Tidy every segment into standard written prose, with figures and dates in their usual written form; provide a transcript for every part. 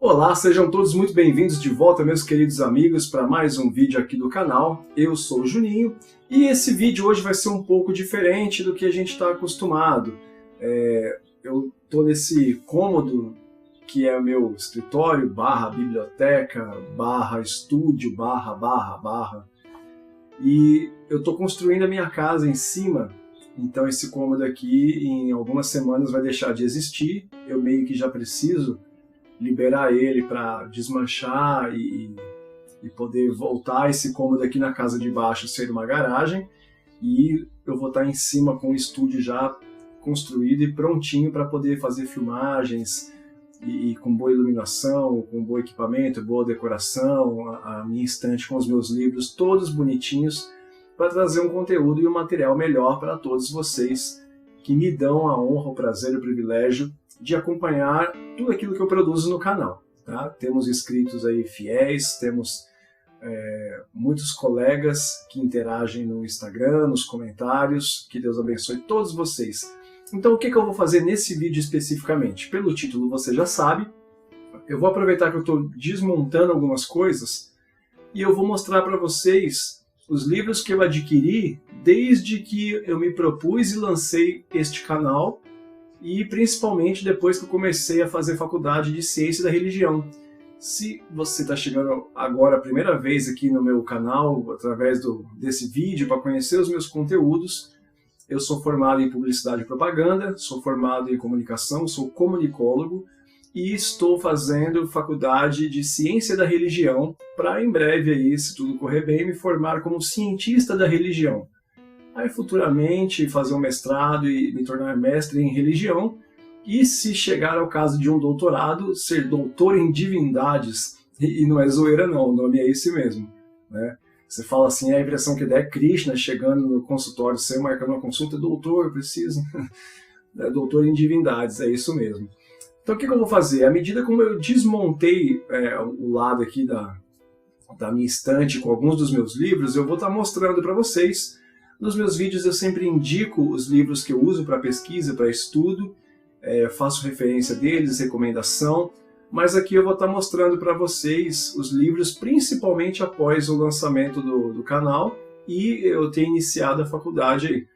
Olá, sejam todos muito bem-vindos de volta, meus queridos amigos, para mais um vídeo aqui do canal. Eu sou o Juninho e esse vídeo hoje vai ser um pouco diferente do que a gente está acostumado. Eu estou nesse cômodo que é o meu escritório, barra biblioteca, barra estúdio, barra, e eu estou construindo a minha casa em cima. Então esse cômodo aqui em algumas semanas vai deixar de existir. Eu meio que já preciso liberar ele para desmanchar e poder voltar esse cômodo aqui na casa de baixo ser uma garagem, e eu vou estar em cima com o estúdio já construído e prontinho para poder fazer filmagens e com boa iluminação, com bom equipamento, boa decoração, a minha estante com os meus livros todos bonitinhos para trazer um conteúdo e um material melhor para todos vocês que me dão a honra, o prazer e o privilégio de acompanhar tudo aquilo que eu produzo no canal. Tá? Temos inscritos aí fiéis, temos muitos colegas que interagem no Instagram, nos comentários. Que Deus abençoe todos vocês. Então o que eu vou fazer nesse vídeo especificamente? Pelo título você já sabe, eu vou aproveitar que eu estou desmontando algumas coisas e eu vou mostrar para vocês os livros que eu adquiri desde que eu me propus e lancei este canal, e principalmente depois que eu comecei a fazer faculdade de Ciência da Religião. Se você está chegando agora a primeira vez aqui no meu canal, através desse vídeo, para conhecer os meus conteúdos, eu sou formado em Publicidade e Propaganda, sou formado em Comunicação, sou comunicólogo e estou fazendo faculdade de Ciência da Religião para em breve, aí, se tudo correr bem, me formar como cientista da religião. Aí futuramente fazer um mestrado e me tornar mestre em religião, e se chegar ao caso de um doutorado, ser doutor em divindades. E não é zoeira não, o nome é esse mesmo. Né? Você fala assim, a impressão que dá é Krishna chegando no consultório, você marcando uma consulta, doutor, eu preciso. Doutor em divindades, é isso mesmo. Então o que eu vou fazer? À medida como eu desmontei o lado aqui da minha estante com alguns dos meus livros, eu vou estar mostrando para vocês. Nos meus vídeos eu sempre indico os livros que eu uso para pesquisa, para estudo, faço referência deles, recomendação, mas aqui eu vou estar mostrando para vocês os livros principalmente após o lançamento do canal e eu ter iniciado a faculdade aí.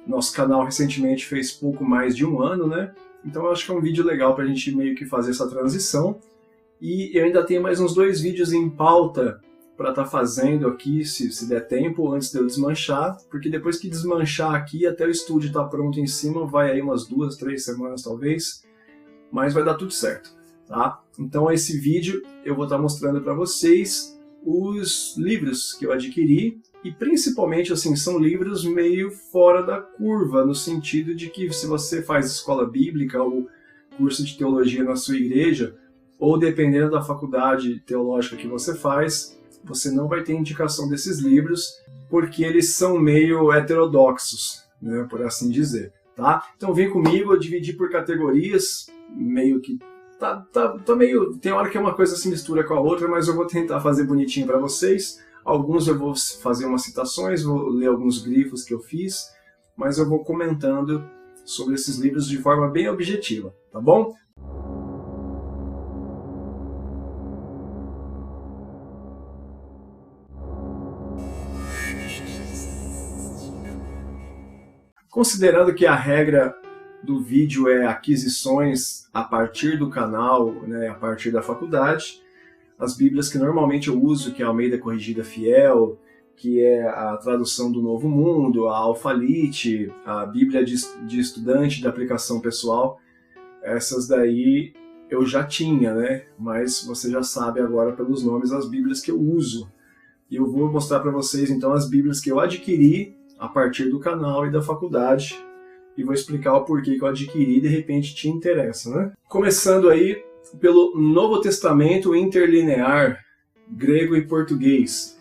Nosso canal recentemente fez pouco mais de um ano, né? Então eu acho que é um vídeo legal para a gente meio que fazer essa transição. E eu ainda tenho mais uns 2 vídeos em pauta para estar fazendo aqui, se der tempo, antes de eu desmanchar, porque depois que desmanchar aqui, até o estúdio estar pronto em cima, vai aí umas 2, 3 semanas talvez, mas vai dar tudo certo, tá? Então esse vídeo eu vou estar mostrando para vocês os livros que eu adquiri, e principalmente assim, são livros meio fora da curva, no sentido de que se você faz escola bíblica ou curso de teologia na sua igreja, ou dependendo da faculdade teológica que você faz, você não vai ter indicação desses livros, porque eles são meio heterodoxos, né, por assim dizer, tá? Então vem comigo, eu dividi por categorias, meio que tá meio, tem hora que uma coisa se mistura com a outra, mas eu vou tentar fazer bonitinho para vocês. Alguns eu vou fazer umas citações, vou ler alguns grifos que eu fiz, mas eu vou comentando sobre esses livros de forma bem objetiva, tá bom? Considerando que a regra do vídeo é aquisições a partir do canal, né, a partir da faculdade, as bíblias que normalmente eu uso, que é a Almeida Corrigida Fiel, que é a tradução do Novo Mundo, a Alfalite, a Bíblia de Estudante de Aplicação Pessoal, essas daí eu já tinha, né? Mas você já sabe agora pelos nomes as bíblias que eu uso. E eu vou mostrar para vocês então as bíblias que eu adquiri a partir do canal e da faculdade, e vou explicar o porquê que eu adquiri e de repente te interessa, né? Começando aí pelo Novo Testamento Interlinear, grego e português.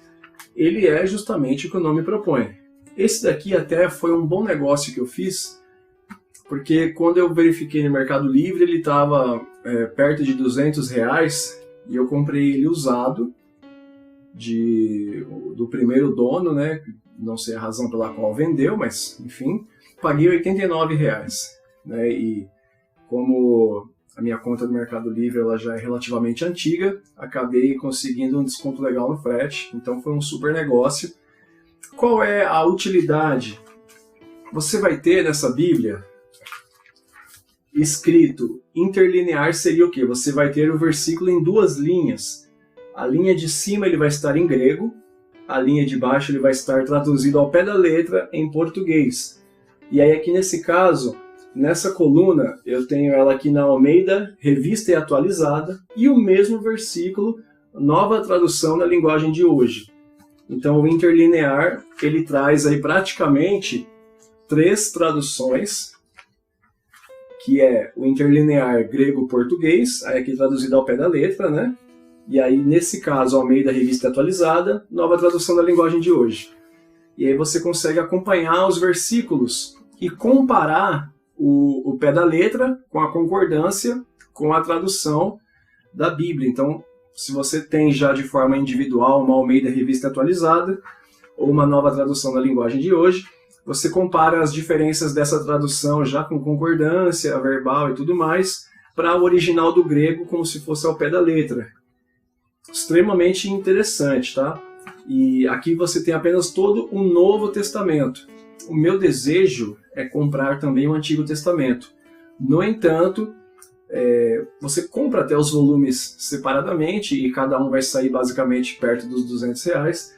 Ele é justamente o que o nome propõe. Esse daqui até foi um bom negócio que eu fiz, porque quando eu verifiquei no Mercado Livre ele estava perto de R$200, e eu comprei ele usado, do primeiro dono, né? Não sei a razão pela qual vendeu, mas enfim, paguei R$89, né? E como a minha conta do Mercado Livre ela já é relativamente antiga, acabei conseguindo um desconto legal no frete, então foi um super negócio. Qual é a utilidade? Você vai ter nessa Bíblia escrito interlinear seria o quê? Você vai ter o versículo em duas linhas. A linha de cima ele vai estar em grego, a linha de baixo ele vai estar traduzido ao pé da letra em português. E aí aqui nesse caso, nessa coluna, eu tenho ela aqui na Almeida, Revista e Atualizada, e o mesmo versículo, nova tradução na linguagem de hoje. Então o interlinear, ele traz aí praticamente 3 traduções, que é o interlinear grego-português, aí aqui traduzido ao pé da letra, né? E aí, nesse caso, Almeida Revista Atualizada, nova tradução da linguagem de hoje. E aí você consegue acompanhar os versículos e comparar o pé da letra com a concordância com a tradução da Bíblia. Então, se você tem já de forma individual uma Almeida Revista Atualizada ou uma nova tradução da linguagem de hoje, você compara as diferenças dessa tradução já com concordância, verbal e tudo mais, para o original do grego como se fosse ao pé da letra. Extremamente interessante, tá? E aqui você tem apenas todo o Novo Testamento. O meu desejo é comprar também o Antigo Testamento. No entanto, você compra até os volumes separadamente e cada um vai sair basicamente perto dos R$200,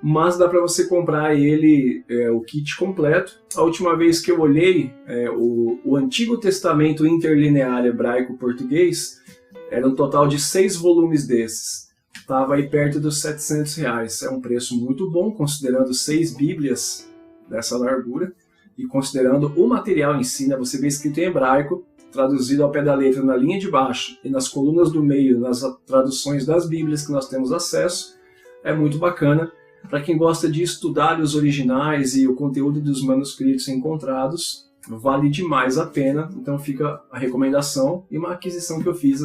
mas dá para você comprar ele, o kit completo. A última vez que eu olhei, o Antigo Testamento interlinear hebraico-português era um total de 6 volumes desses. Estava aí perto dos R$700. É um preço muito bom, considerando 6 Bíblias dessa largura e considerando o material em si, né? Você vê escrito em hebraico, traduzido ao pé da letra na linha de baixo e nas colunas do meio, nas traduções das Bíblias que nós temos acesso. É muito bacana. Para quem gosta de estudar os originais e o conteúdo dos manuscritos encontrados, vale demais a pena. Então fica a recomendação e uma aquisição que eu fiz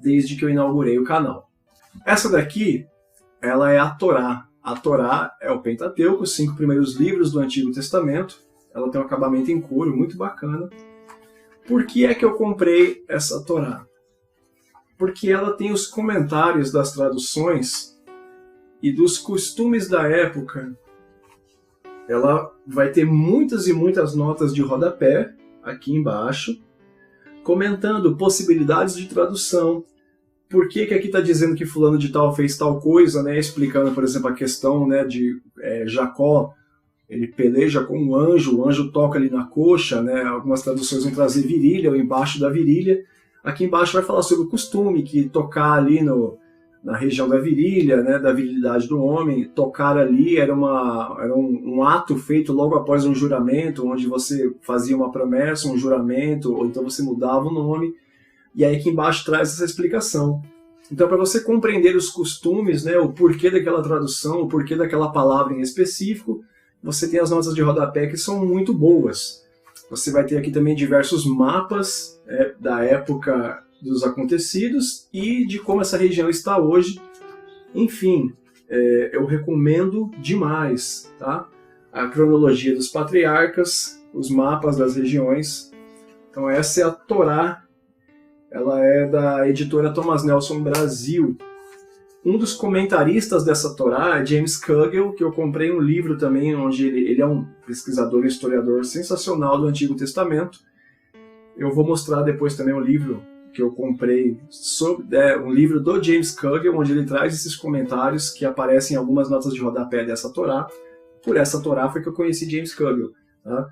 desde que eu inaugurei o canal. Essa daqui, ela é a Torá. A Torá é o Pentateuco, os 5 primeiros livros do Antigo Testamento. Ela tem um acabamento em couro muito bacana. Por que é que eu comprei essa Torá? Porque ela tem os comentários das traduções e dos costumes da época. Ela vai ter muitas e muitas notas de rodapé aqui embaixo, comentando possibilidades de tradução. Por que que aqui está dizendo que fulano de tal fez tal coisa, né? Explicando, por exemplo, a questão, né, de Jacó, ele peleja com um anjo, o anjo toca ali na coxa, né? Algumas traduções vão trazer virilha ou embaixo da virilha. Aqui embaixo vai falar sobre o costume, que tocar ali na região da virilha, né, da virilidade do homem, tocar ali era um ato feito logo após um juramento, onde você fazia uma promessa, um juramento, ou então você mudava o nome. E aí aqui embaixo traz essa explicação. Então, para você compreender os costumes, né, o porquê daquela tradução, o porquê daquela palavra em específico, você tem as notas de rodapé que são muito boas. Você vai ter aqui também diversos mapas da época dos acontecidos e de como essa região está hoje. Enfim, eu recomendo demais, tá? A cronologia dos patriarcas, os mapas das regiões. Então essa é a Torá. Ela é da editora Thomas Nelson Brasil. Um dos comentaristas dessa Torá é James Kugel, que eu comprei um livro também, onde ele é um pesquisador e historiador sensacional do Antigo Testamento. Eu vou mostrar depois também um livro que eu comprei, um livro do James Kugel, onde ele traz esses comentários que aparecem em algumas notas de rodapé dessa Torá. Por essa Torá foi que eu conheci James Kugel, tá?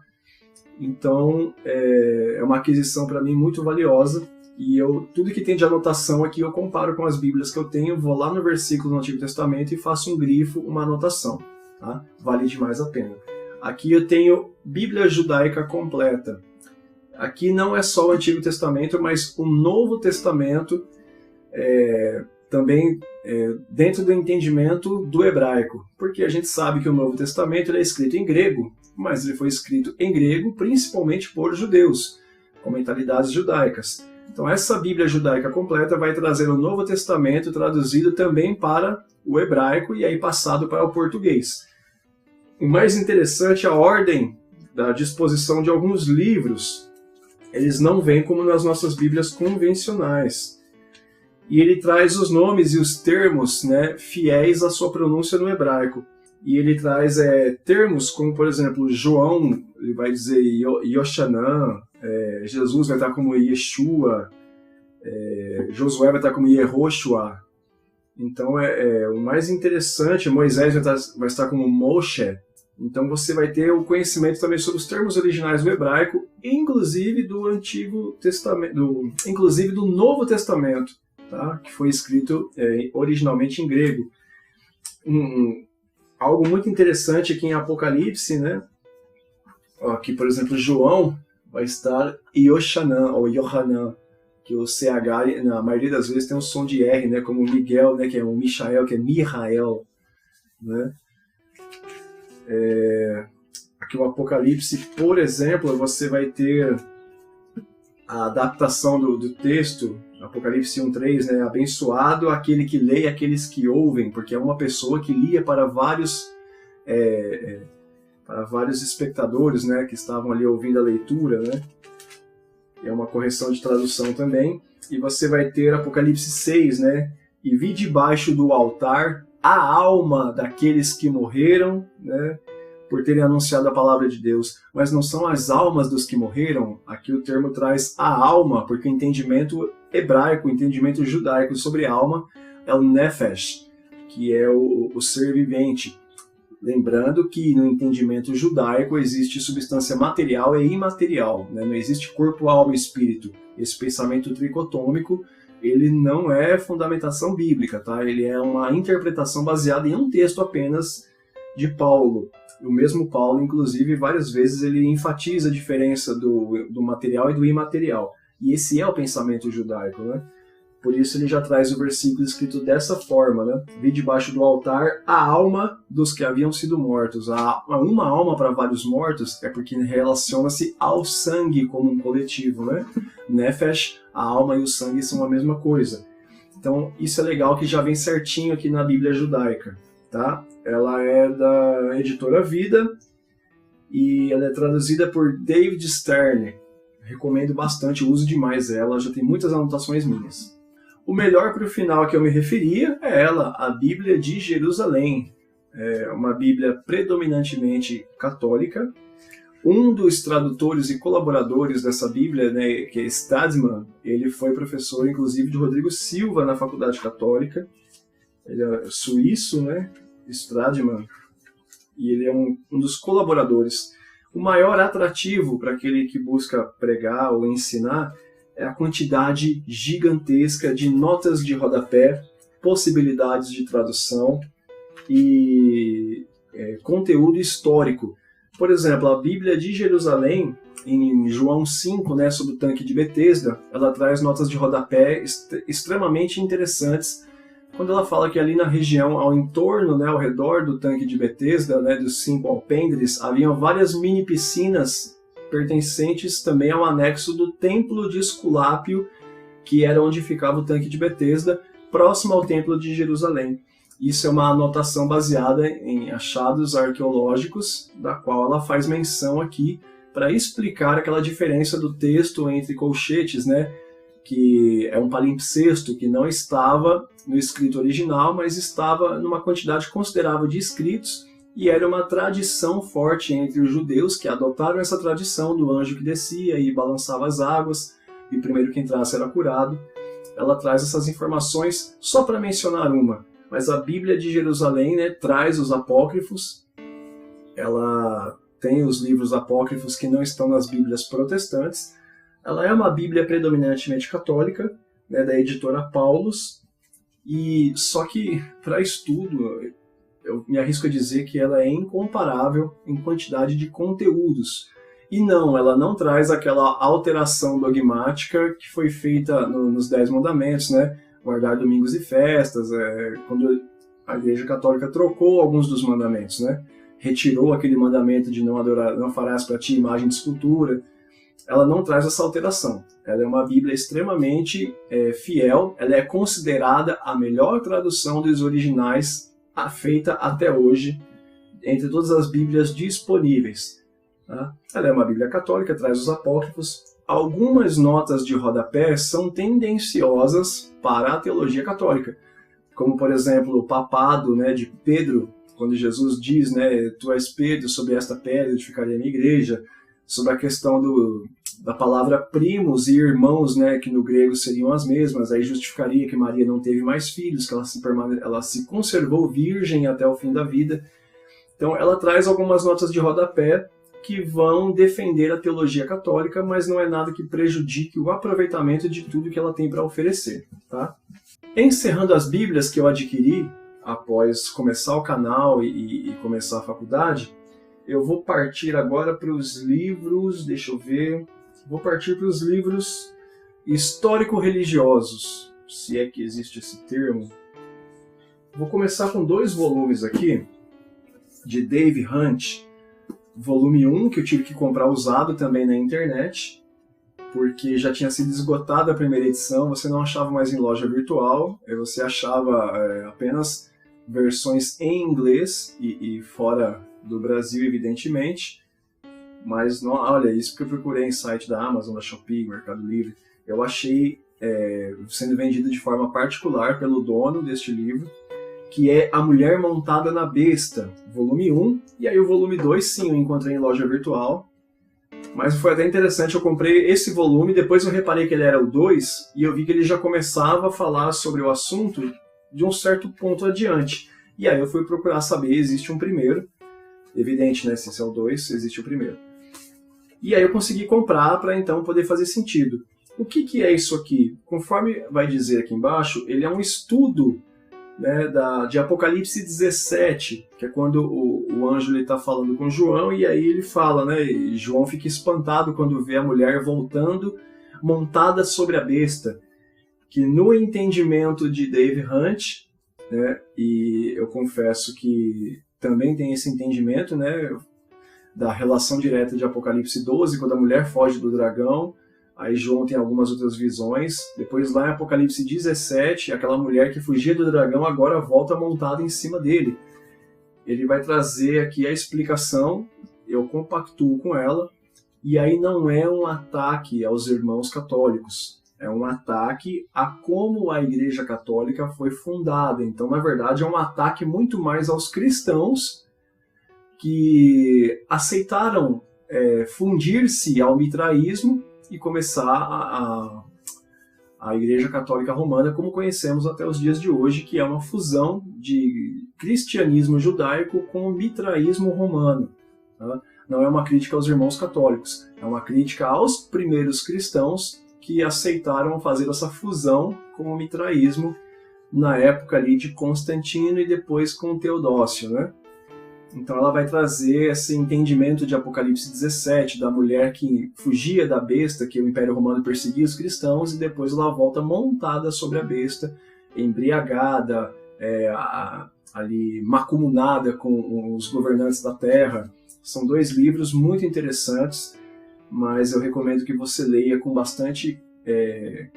Então, é uma aquisição para mim muito valiosa. E tudo que tem de anotação aqui eu comparo com as Bíblias que eu tenho, vou lá no versículo do Antigo Testamento e faço um grifo, uma anotação. Tá? Vale demais a pena. Aqui eu tenho Bíblia Judaica Completa. Aqui não é só o Antigo Testamento, mas o Novo Testamento, também dentro do entendimento do hebraico. Porque a gente sabe que o Novo Testamento ele é escrito em grego, mas ele foi escrito em grego principalmente por judeus, com mentalidades judaicas. Então essa Bíblia Judaica Completa vai trazer o Novo Testamento traduzido também para o hebraico e aí passado para o português. O mais interessante é a ordem da disposição de alguns livros. eles não vêm como nas nossas Bíblias convencionais. E ele traz os nomes e os termos, né, fiéis à sua pronúncia no hebraico. E ele traz termos como, por exemplo, João, ele vai dizer Yoshanan, Jesus vai estar como Yeshua, Josué vai estar como Yehoshua. Então, o mais interessante, Moisés vai estar como Moshe. Então, você vai ter o conhecimento também sobre os termos originais do hebraico, inclusive do Antigo Testamento, inclusive do Novo Testamento, tá? Que foi escrito originalmente em grego. Algo muito interessante aqui em Apocalipse, né? Aqui, por exemplo, João vai estar Yoshanan, ou Yohanan, que o CH, na maioria das vezes, tem um som de R, né? Como Miguel, né? Que é o Michael, que é Mihael, né? Aqui o Apocalipse, por exemplo, você vai ter a adaptação do texto, Apocalipse 1:3, né? Abençoado aquele que lê e aqueles que ouvem, porque é uma pessoa que lia para vários espectadores, né? Que estavam ali ouvindo a leitura, né? É uma correção de tradução também. E você vai ter Apocalipse 6, né? E vi debaixo do altar a alma daqueles que morreram, né? Por terem anunciado a palavra de Deus. Mas não são as almas dos que morreram. Aqui o termo traz a alma, porque o entendimento hebraico, o entendimento judaico sobre alma é o nefesh, que é o ser vivente. Lembrando que no entendimento judaico existe substância material e imaterial, né? Não existe corpo, alma e espírito. Esse pensamento tricotômico, ele não é fundamentação bíblica, tá? Ele é uma interpretação baseada em um texto apenas de Paulo. O mesmo Paulo, inclusive, várias vezes ele enfatiza a diferença do material e do imaterial. E esse é o pensamento judaico, né? Por isso ele já traz o versículo escrito dessa forma, né? Vi debaixo do altar a alma dos que haviam sido mortos. Uma alma para vários mortos é porque relaciona-se ao sangue como um coletivo, né? Nefesh, a alma e o sangue são a mesma coisa. Então isso é legal que já vem certinho aqui na Bíblia judaica, tá? Ela é da editora Vida e ela é traduzida por David Stern. Recomendo bastante, uso demais ela, já tem muitas anotações minhas. O melhor para o final que eu me referia é ela, a Bíblia de Jerusalém. É uma Bíblia predominantemente católica. Um dos tradutores e colaboradores dessa Bíblia, né, que é Stadman, ele foi professor, inclusive, de Rodrigo Silva na Faculdade Católica. Ele é suíço, né, Stadman, e ele é um dos colaboradores. O maior atrativo para aquele que busca pregar ou ensinar é a quantidade gigantesca de notas de rodapé, possibilidades de tradução e conteúdo histórico. Por exemplo, a Bíblia de Jerusalém, em João 5, né, sobre o tanque de Betesda, ela traz notas de rodapé extremamente interessantes, quando ela fala que ali na região, ao entorno, né, ao redor do tanque de Betesda, né, dos 5 alpendres, haviam várias mini piscinas pertencentes também ao anexo do Templo de Esculápio, que era onde ficava o tanque de Betesda, próximo ao Templo de Jerusalém. Isso é uma anotação baseada em achados arqueológicos, da qual ela faz menção aqui para explicar aquela diferença do texto entre colchetes, né, que é um palimpsesto que não estava no escrito original, mas estava numa quantidade considerável de escritos, e era uma tradição forte entre os judeus que adotaram essa tradição do anjo que descia e balançava as águas, e o primeiro que entrasse era curado. Ela traz essas informações só para mencionar uma, mas a Bíblia de Jerusalém, né, traz os apócrifos, ela tem os livros apócrifos que não estão nas Bíblias protestantes. Ela é uma Bíblia predominantemente católica, né, da editora Paulus, e só que para estudo eu me arrisco a dizer que ela é incomparável em quantidade de conteúdos. E não, ela não traz aquela alteração dogmática que foi feita nos 10 mandamentos, né? Guardar domingos e festas, quando a Igreja Católica trocou alguns dos mandamentos, né? Retirou aquele mandamento de não farás para ti imagem de escultura. Ela não traz essa alteração. Ela é uma Bíblia extremamente fiel, ela é considerada a melhor tradução dos originais feita até hoje, entre todas as Bíblias disponíveis. Tá? Ela é uma Bíblia católica, traz os apócrifos, algumas notas de rodapé são tendenciosas para a teologia católica, como, por exemplo, o papado, né, de Pedro, quando Jesus diz, né, tu és Pedro, sobre esta pedra edificarei a minha igreja, sobre a questão da palavra primos e irmãos, né, que no grego seriam as mesmas, aí justificaria que Maria não teve mais filhos, que ela se conservou virgem até o fim da vida. Então ela traz algumas notas de rodapé que vão defender a teologia católica, mas não é nada que prejudique o aproveitamento de tudo que ela tem para oferecer. Tá? Encerrando as Bíblias que eu adquiri após começar o canal e começar a faculdade, eu vou partir agora para os livros, deixa eu ver, vou partir para os livros histórico-religiosos, se é que existe esse termo. Vou começar com 2 volumes aqui, de Dave Hunt, volume 1, que eu tive que comprar usado também na internet, porque já tinha sido esgotada a primeira edição, você não achava mais em loja virtual, você achava apenas versões em inglês e fora do Brasil, evidentemente, mas não, olha, isso porque eu procurei em site da Amazon, da Shopee, Mercado Livre, eu achei sendo vendido de forma particular pelo dono deste livro, que é A Mulher Montada na Besta, volume 1, e aí o volume 2, sim, eu encontrei em loja virtual, mas foi até interessante, eu comprei esse volume, depois eu reparei que ele era o 2, e eu vi que ele já começava a falar sobre o assunto de um certo ponto adiante. E aí eu fui procurar saber, existe um primeiro, evidente, né, se esse é o 2, existe o primeiro. E aí eu consegui comprar para então poder fazer sentido. O que é isso aqui? Conforme vai dizer aqui embaixo, ele é um estudo, né, de Apocalipse 17, que é quando o anjo está falando com João, e aí ele fala, né, e João fica espantado quando vê a mulher voltando montada sobre a besta, que no entendimento de Dave Hunt, né, e eu confesso que também tem esse entendimento, né, da relação direta de Apocalipse 12, quando a mulher foge do dragão, aí João tem algumas outras visões, depois lá em Apocalipse 17, aquela mulher que fugia do dragão agora volta montada em cima dele. Ele vai trazer aqui a explicação, eu compactuo com ela, e aí não é um ataque aos irmãos católicos, é um ataque a como a Igreja Católica foi fundada. Então, na verdade, é um ataque muito mais aos cristãos que aceitaram fundir-se ao mitraísmo e começar a Igreja Católica Romana como conhecemos até os dias de hoje, que é uma fusão de cristianismo judaico com o mitraísmo romano. Tá? Não é uma crítica aos irmãos católicos, é uma crítica aos primeiros cristãos que aceitaram fazer essa fusão com o mitraísmo na época ali de Constantino e depois com Teodócio, né? Então ela vai trazer esse entendimento de Apocalipse 17, da mulher que fugia da besta, que o Império Romano perseguia os cristãos, e depois ela volta montada sobre a besta, embriagada, ali macumunada com os governantes da terra. São 2 livros muito interessantes, mas eu recomendo que você leia com bastante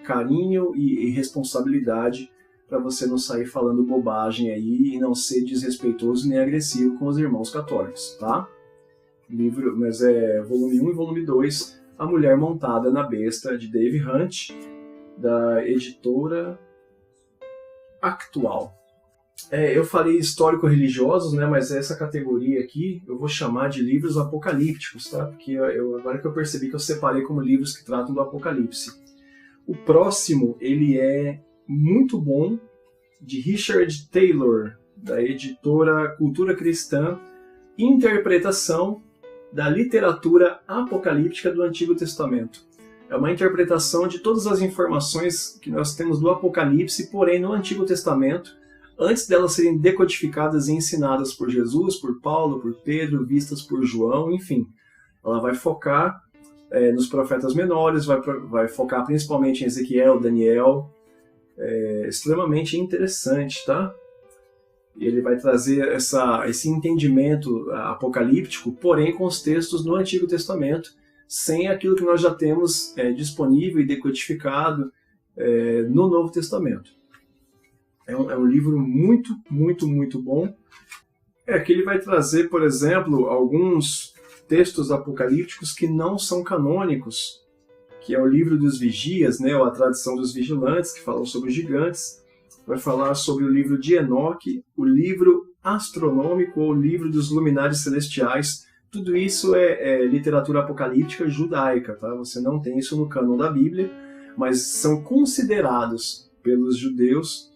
carinho e responsabilidade, para você não sair falando bobagem aí e não ser desrespeitoso nem agressivo com os irmãos católicos, tá? Livro, mas volume 1 e volume 2, A Mulher Montada na Besta, de Dave Hunt, da editora Actual. Eu falei histórico-religiosos, né, mas essa categoria aqui eu vou chamar de livros apocalípticos, tá? Porque agora que eu percebi que eu separei como livros que tratam do Apocalipse. O próximo, ele é muito bom, de Richard Taylor, da editora Cultura Cristã, Interpretação da Literatura Apocalíptica do Antigo Testamento. É uma interpretação de todas as informações que nós temos do Apocalipse, porém no Antigo Testamento, antes delas serem decodificadas e ensinadas por Jesus, por Paulo, por Pedro, vistas por João, enfim. Ela vai focar nos profetas menores, vai focar principalmente em Ezequiel, Daniel, extremamente interessante, tá? Ele vai trazer esse entendimento apocalíptico, porém com os textos no Antigo Testamento, sem aquilo que nós já temos disponível e decodificado no Novo Testamento. É um livro muito, muito, muito bom. Que ele vai trazer, por exemplo, alguns textos apocalípticos que não são canônicos, que é o livro dos vigias, né, ou a tradição dos vigilantes, que falam sobre os gigantes. Vai falar sobre o livro de Enoque, o livro astronômico, ou o livro dos luminares celestiais. Tudo isso é literatura apocalíptica judaica, tá? Você não tem isso no cânon da Bíblia, mas são considerados pelos judeus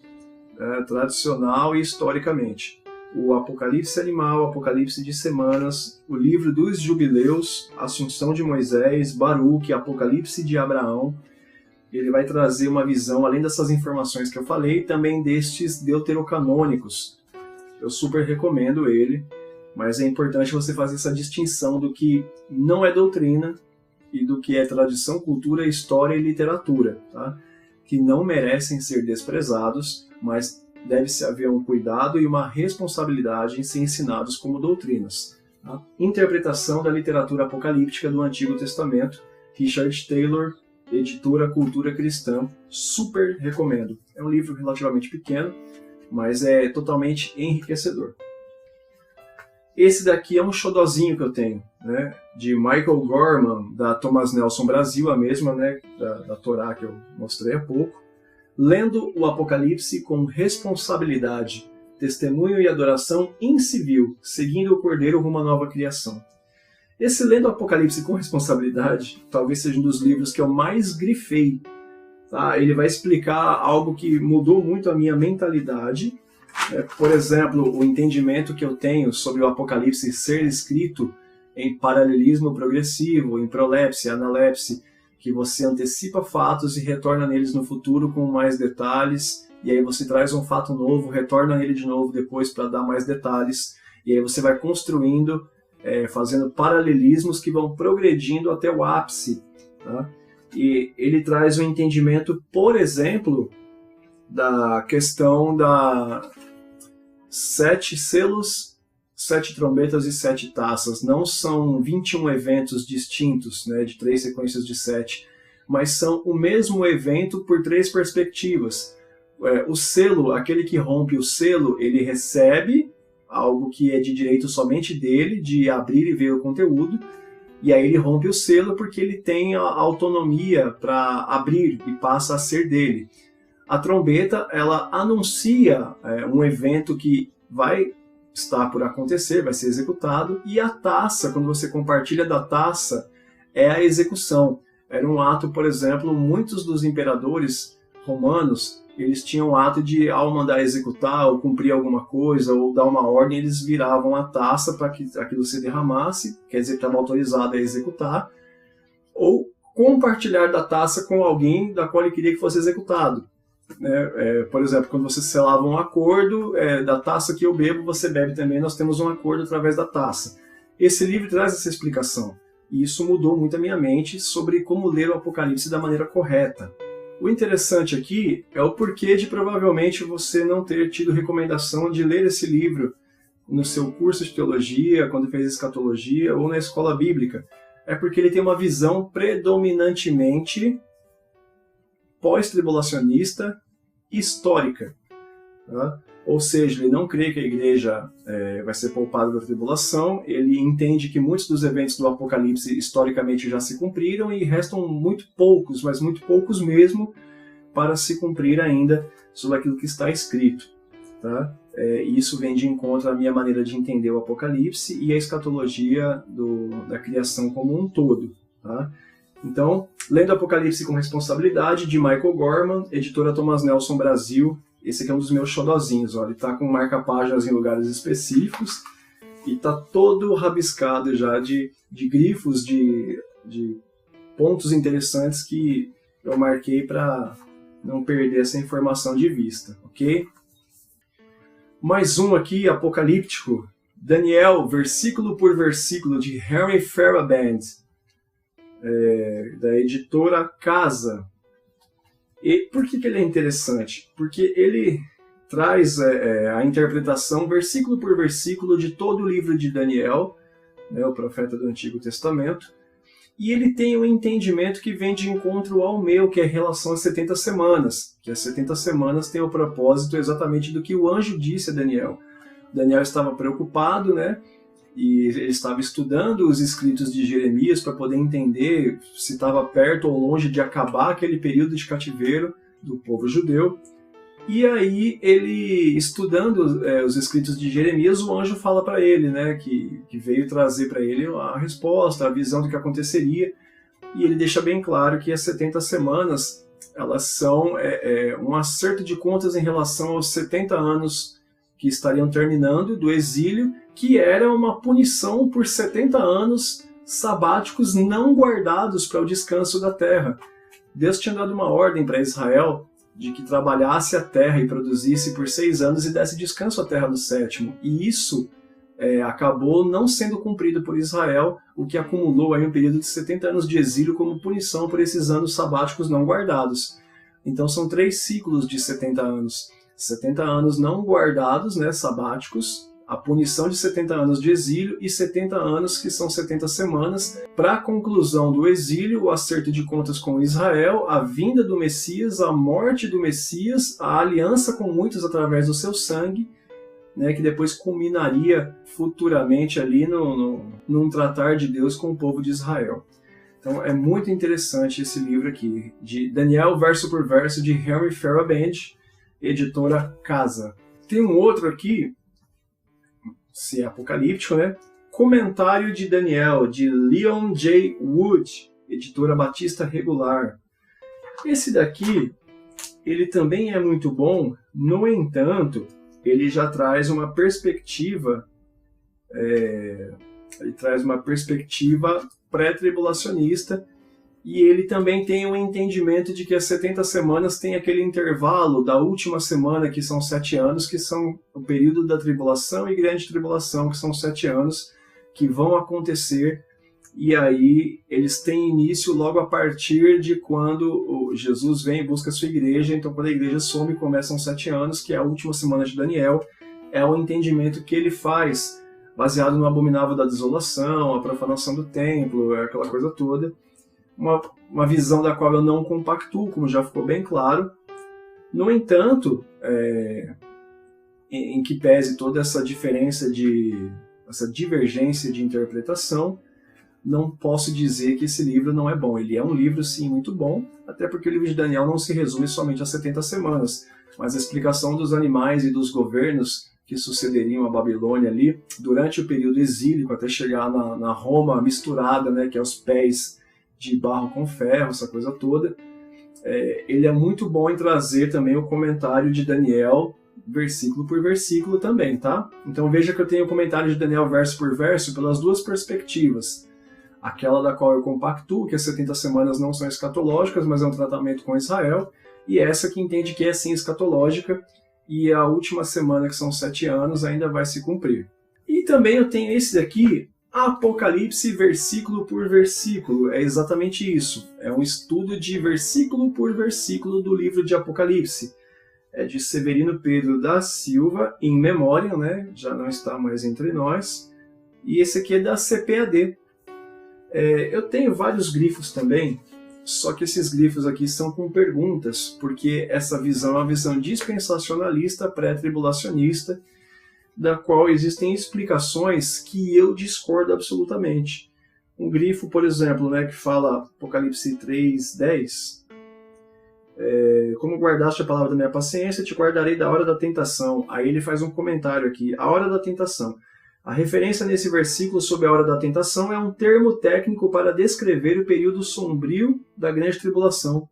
tradicional e historicamente. O Apocalipse Animal, o Apocalipse de Semanas, o livro dos Jubileus, Assunção de Moisés, Baruque, Apocalipse de Abraão. Ele vai trazer uma visão, além dessas informações que eu falei, também destes deuterocanônicos. Eu super recomendo ele, mas é importante você fazer essa distinção do que não é doutrina e do que é tradição, cultura, história e literatura, tá? Que não merecem ser desprezados, mas deve-se haver um cuidado e uma responsabilidade em ser ensinados como doutrinas. Tá? Interpretação da literatura apocalíptica do Antigo Testamento, Richard Taylor, editora Cultura Cristã, super recomendo. É um livro relativamente pequeno, mas é totalmente enriquecedor. Esse daqui é um xodozinho que eu tenho, né, de Michael Gorman, da Thomas Nelson Brasil, a mesma, né, da Torá que eu mostrei há pouco. Lendo o Apocalipse com responsabilidade, testemunho e adoração incivil, seguindo o Cordeiro rumo à nova criação. Esse Lendo o Apocalipse com responsabilidade talvez seja um dos livros que eu mais grifei. Tá? Ele vai explicar algo que mudou muito a minha mentalidade. Por exemplo, o entendimento que eu tenho sobre o Apocalipse ser escrito em paralelismo progressivo, em prolepse, analepse, que você antecipa fatos e retorna neles no futuro com mais detalhes, e aí você traz um fato novo, retorna nele de novo depois para dar mais detalhes, e aí você vai construindo, fazendo paralelismos que vão progredindo até o ápice. Tá? E ele traz um entendimento, por exemplo, da questão da 7 selos, 7 trombetas e 7 taças. Não são 21 eventos distintos, né, de 3 sequências de 7, mas são o mesmo evento por 3 perspectivas. O selo, aquele que rompe o selo, ele recebe algo que é de direito somente dele, de abrir e ver o conteúdo, e aí ele rompe o selo porque ele tem a autonomia para abrir e passa a ser dele. A trombeta, ela anuncia um evento que vai estar por acontecer, vai ser executado, e a taça, quando você compartilha da taça, é a execução. Era um ato, por exemplo, muitos dos imperadores romanos, eles tinham o ato de, ao mandar executar, ou cumprir alguma coisa, ou dar uma ordem, eles viravam a taça para que aquilo se derramasse, quer dizer, estava autorizado a executar, ou compartilhar da taça com alguém da qual ele queria que fosse executado. Por exemplo, quando você selava um acordo, da taça que eu bebo, você bebe também, nós temos um acordo através da taça. Esse livro traz essa explicação, e isso mudou muito a minha mente sobre como ler o Apocalipse da maneira correta. O interessante aqui é o porquê de provavelmente você não ter tido recomendação de ler esse livro no seu curso de teologia, quando fez escatologia, ou na escola bíblica. É porque ele tem uma visão predominantemente pós-tribulacionista histórica. Tá? Ou seja, ele não crê que a igreja vai ser poupada da tribulação, ele entende que muitos dos eventos do Apocalipse historicamente já se cumpriram e restam muito poucos, mas muito poucos mesmo, para se cumprir ainda sobre aquilo que está escrito. Tá? Isso vem de encontro à minha maneira de entender o Apocalipse e a escatologia da criação como um todo. Tá? Então, Lendo Apocalipse com Responsabilidade, de Michael Gorman, editora Thomas Nelson Brasil. Esse aqui é um dos meus xodozinhos, ó. Ele está com marca-páginas em lugares específicos e está todo rabiscado já de grifos, de pontos interessantes que eu marquei para não perder essa informação de vista, ok? Mais um aqui, apocalíptico, Daniel, versículo por versículo, de Harry Faraband, da editora Casa. E por que ele é interessante? Porque ele traz a interpretação, versículo por versículo, de todo o livro de Daniel, né, o profeta do Antigo Testamento, e ele tem um entendimento que vem de encontro ao meu, que é em relação às 70 semanas, que as 70 semanas têm o propósito exatamente do que o anjo disse a Daniel. Daniel estava preocupado, né? e ele estava estudando os escritos de Jeremias para poder entender se estava perto ou longe de acabar aquele período de cativeiro do povo judeu. E aí, ele, estudando os escritos de Jeremias, o anjo fala para ele, né, que veio trazer para ele a resposta, a visão do que aconteceria, e ele deixa bem claro que as 70 semanas, elas são um acerto de contas em relação aos 70 anos que estariam terminando do exílio, que era uma punição por 70 anos sabáticos não guardados para o descanso da terra. Deus tinha dado uma ordem para Israel de que trabalhasse a terra e produzisse por 6 anos e desse descanso à terra no 7º. E isso acabou não sendo cumprido por Israel, o que acumulou aí um período de 70 anos de exílio como punição por esses anos sabáticos não guardados. Então são 3 ciclos de 70 anos. 70 anos não guardados, né, sabáticos, a punição de 70 anos de exílio e 70 anos, que são 70 semanas, para a conclusão do exílio, o acerto de contas com Israel, a vinda do Messias, a morte do Messias, a aliança com muitos através do seu sangue, né, que depois culminaria futuramente ali num tratar de Deus com o povo de Israel. Então é muito interessante esse livro aqui, de Daniel verso por verso, de Henry Fierabend, editora Casa. Tem um outro aqui, se é apocalíptico, né? Comentário de Daniel, de Leon J. Wood, editora Batista Regular. Esse daqui, ele também é muito bom, no entanto, ele já traz uma perspectiva, pré-tribulacionista, e ele também tem um entendimento de que as 70 semanas tem aquele intervalo da última semana, que são 7 anos, que são o período da tribulação e grande tribulação, que são 7 anos, que vão acontecer, e aí eles têm início logo a partir de quando Jesus vem e busca a sua igreja. Então quando a igreja some, começam 7 anos, que é a última semana de Daniel, é o entendimento que ele faz, baseado no abominável da desolação, a profanação do templo, aquela coisa toda. Uma visão da qual eu não compactuo, como já ficou bem claro. No entanto, em que pese toda essa diferença essa divergência de interpretação, não posso dizer que esse livro não é bom. Ele é um livro, sim, muito bom, até porque o livro de Daniel não se resume somente a 70 semanas, mas a explicação dos animais e dos governos que sucederiam a Babilônia ali, durante o período exílico, até chegar na Roma misturada, né, que é os pés de barro com ferro, essa coisa toda. Ele é muito bom em trazer também o comentário de Daniel, versículo por versículo também, tá? Então veja que eu tenho o comentário de Daniel verso por verso pelas duas perspectivas. Aquela da qual eu compactuo, que as 70 semanas não são escatológicas, mas é um tratamento com Israel, e essa que entende que é sim escatológica, e a última semana, que são 7 anos, ainda vai se cumprir. E também eu tenho esse daqui, Apocalipse versículo por versículo. É exatamente isso. É um estudo de versículo por versículo do livro de Apocalipse. É de Severino Pedro da Silva, in memoriam, né? Já não está mais entre nós. E esse aqui é da CPAD. Eu tenho vários grifos também, só que esses grifos aqui são com perguntas, porque essa visão é uma visão dispensacionalista, pré-tribulacionista, da qual existem explicações que eu discordo absolutamente. Um grifo, por exemplo, né, que fala Apocalipse 3:10, como guardaste a palavra da minha paciência, te guardarei da hora da tentação. Aí ele faz um comentário aqui, a hora da tentação. A referência nesse versículo sobre a hora da tentação é um termo técnico para descrever o período sombrio da grande tribulação.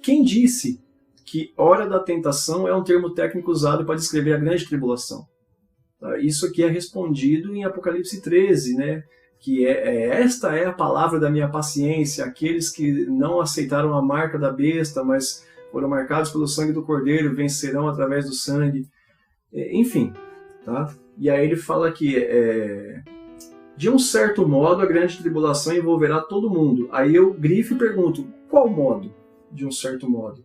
Quem disse que hora da tentação é um termo técnico usado para descrever a grande tribulação? Isso aqui é respondido em Apocalipse 13, né? Que esta é a palavra da minha paciência, aqueles que não aceitaram a marca da besta, mas foram marcados pelo sangue do Cordeiro, vencerão através do sangue. Enfim, tá? E aí ele fala que, de um certo modo, a grande tribulação envolverá todo mundo. Aí eu grifo e pergunto, qual modo? De um certo modo.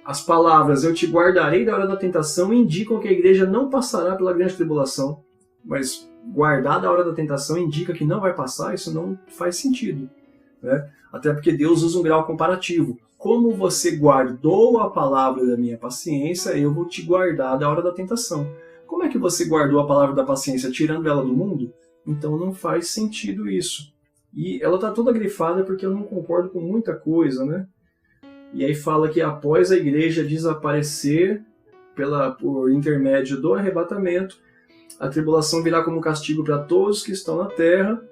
As palavras, eu te guardarei da hora da tentação, indicam que a igreja não passará pela grande tribulação. Mas guardar da hora da tentação indica que não vai passar, isso não faz sentido, né? Até porque Deus usa um grau comparativo. Como você guardou a palavra da minha paciência, eu vou te guardar da hora da tentação. Como é que você guardou a palavra da paciência tirando ela do mundo? Então não faz sentido isso. E ela está toda grifada porque eu não concordo com muita coisa, né? E aí fala que após a igreja desaparecer por intermédio do arrebatamento, a tribulação virá como castigo para todos que estão na terra,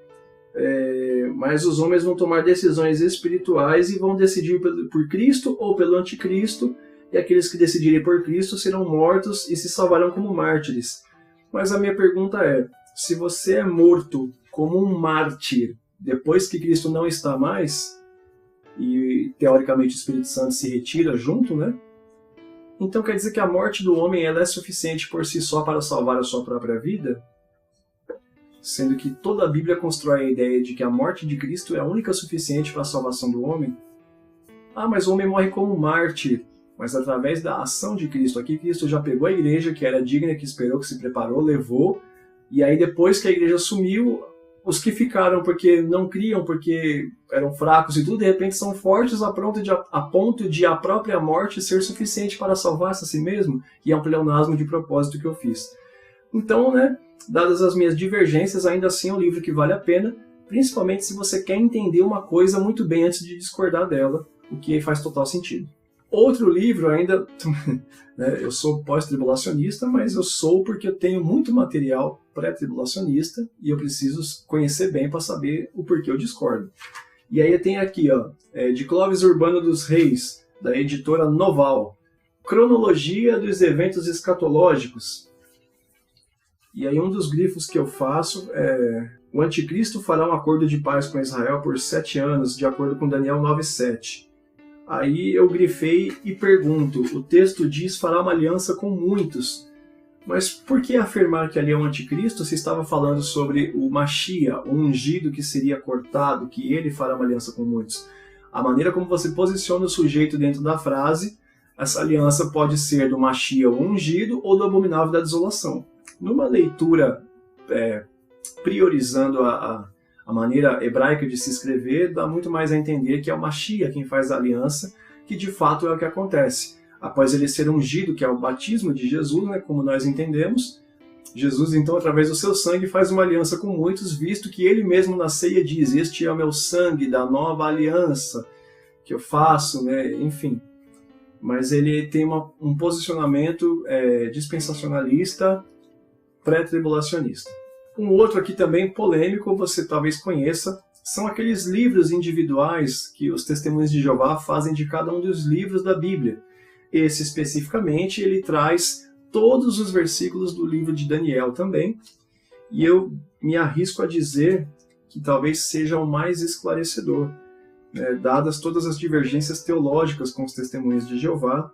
mas os homens vão tomar decisões espirituais e vão decidir por Cristo ou pelo anticristo, e aqueles que decidirem por Cristo serão mortos e se salvarão como mártires. Mas a minha pergunta é, se você é morto como um mártir depois que Cristo não está mais, e teoricamente o Espírito Santo se retira junto, né? Então quer dizer que a morte do homem ela é suficiente por si só para salvar a sua própria vida? Sendo que toda a Bíblia constrói a ideia de que a morte de Cristo é a única suficiente para a salvação do homem. Ah, mas o homem morre como mártir, mas através da ação de Cristo. Aqui Cristo já pegou a igreja, que era digna, que esperou, que se preparou, levou, e aí depois que a igreja sumiu, os que ficaram porque não criam, porque eram fracos e tudo, de repente são fortes a ponto de a própria morte ser suficiente para salvar-se a si mesmo, e é um pleonasmo de propósito que eu fiz. Então, né, dadas as minhas divergências, ainda assim é um livro que vale a pena, principalmente se você quer entender uma coisa muito bem antes de discordar dela, o que faz total sentido. Outro livro ainda, né, eu sou pós-tribulacionista, mas eu sou porque eu tenho muito material pré-tribulacionista e eu preciso conhecer bem para saber o porquê eu discordo. E aí eu tenho aqui, ó, de Clóvis Urbano dos Reis, da editora Noval, Cronologia dos Eventos Escatológicos. E aí um dos grifos que eu faço é: o anticristo fará um acordo de paz com Israel por 7 anos, de acordo com Daniel 9:7. Aí eu grifei e pergunto, o texto diz fará uma aliança com muitos, mas por que afirmar que ali é um anticristo se estava falando sobre o Machia, o ungido que seria cortado, que ele fará uma aliança com muitos? A maneira como você posiciona o sujeito dentro da frase, essa aliança pode ser do Machia, o ungido, ou do abominável da desolação. Numa leitura priorizando a maneira hebraica de se escrever, dá muito mais a entender que é o Machia quem faz a aliança, que de fato é o que acontece. Após ele ser ungido, que é o batismo de Jesus, né, como nós entendemos, Jesus, então, através do seu sangue, faz uma aliança com muitos, visto que ele mesmo na ceia diz: este é o meu sangue da nova aliança que eu faço, né, enfim. Mas ele tem um posicionamento dispensacionalista, pré-tribulacionista. Um outro aqui também polêmico, você talvez conheça, são aqueles livros individuais que os Testemunhos de Jeová fazem de cada um dos livros da Bíblia. Esse especificamente, ele traz todos os versículos do livro de Daniel também, e eu me arrisco a dizer que talvez seja o mais esclarecedor, né, dadas todas as divergências teológicas com os Testemunhos de Jeová,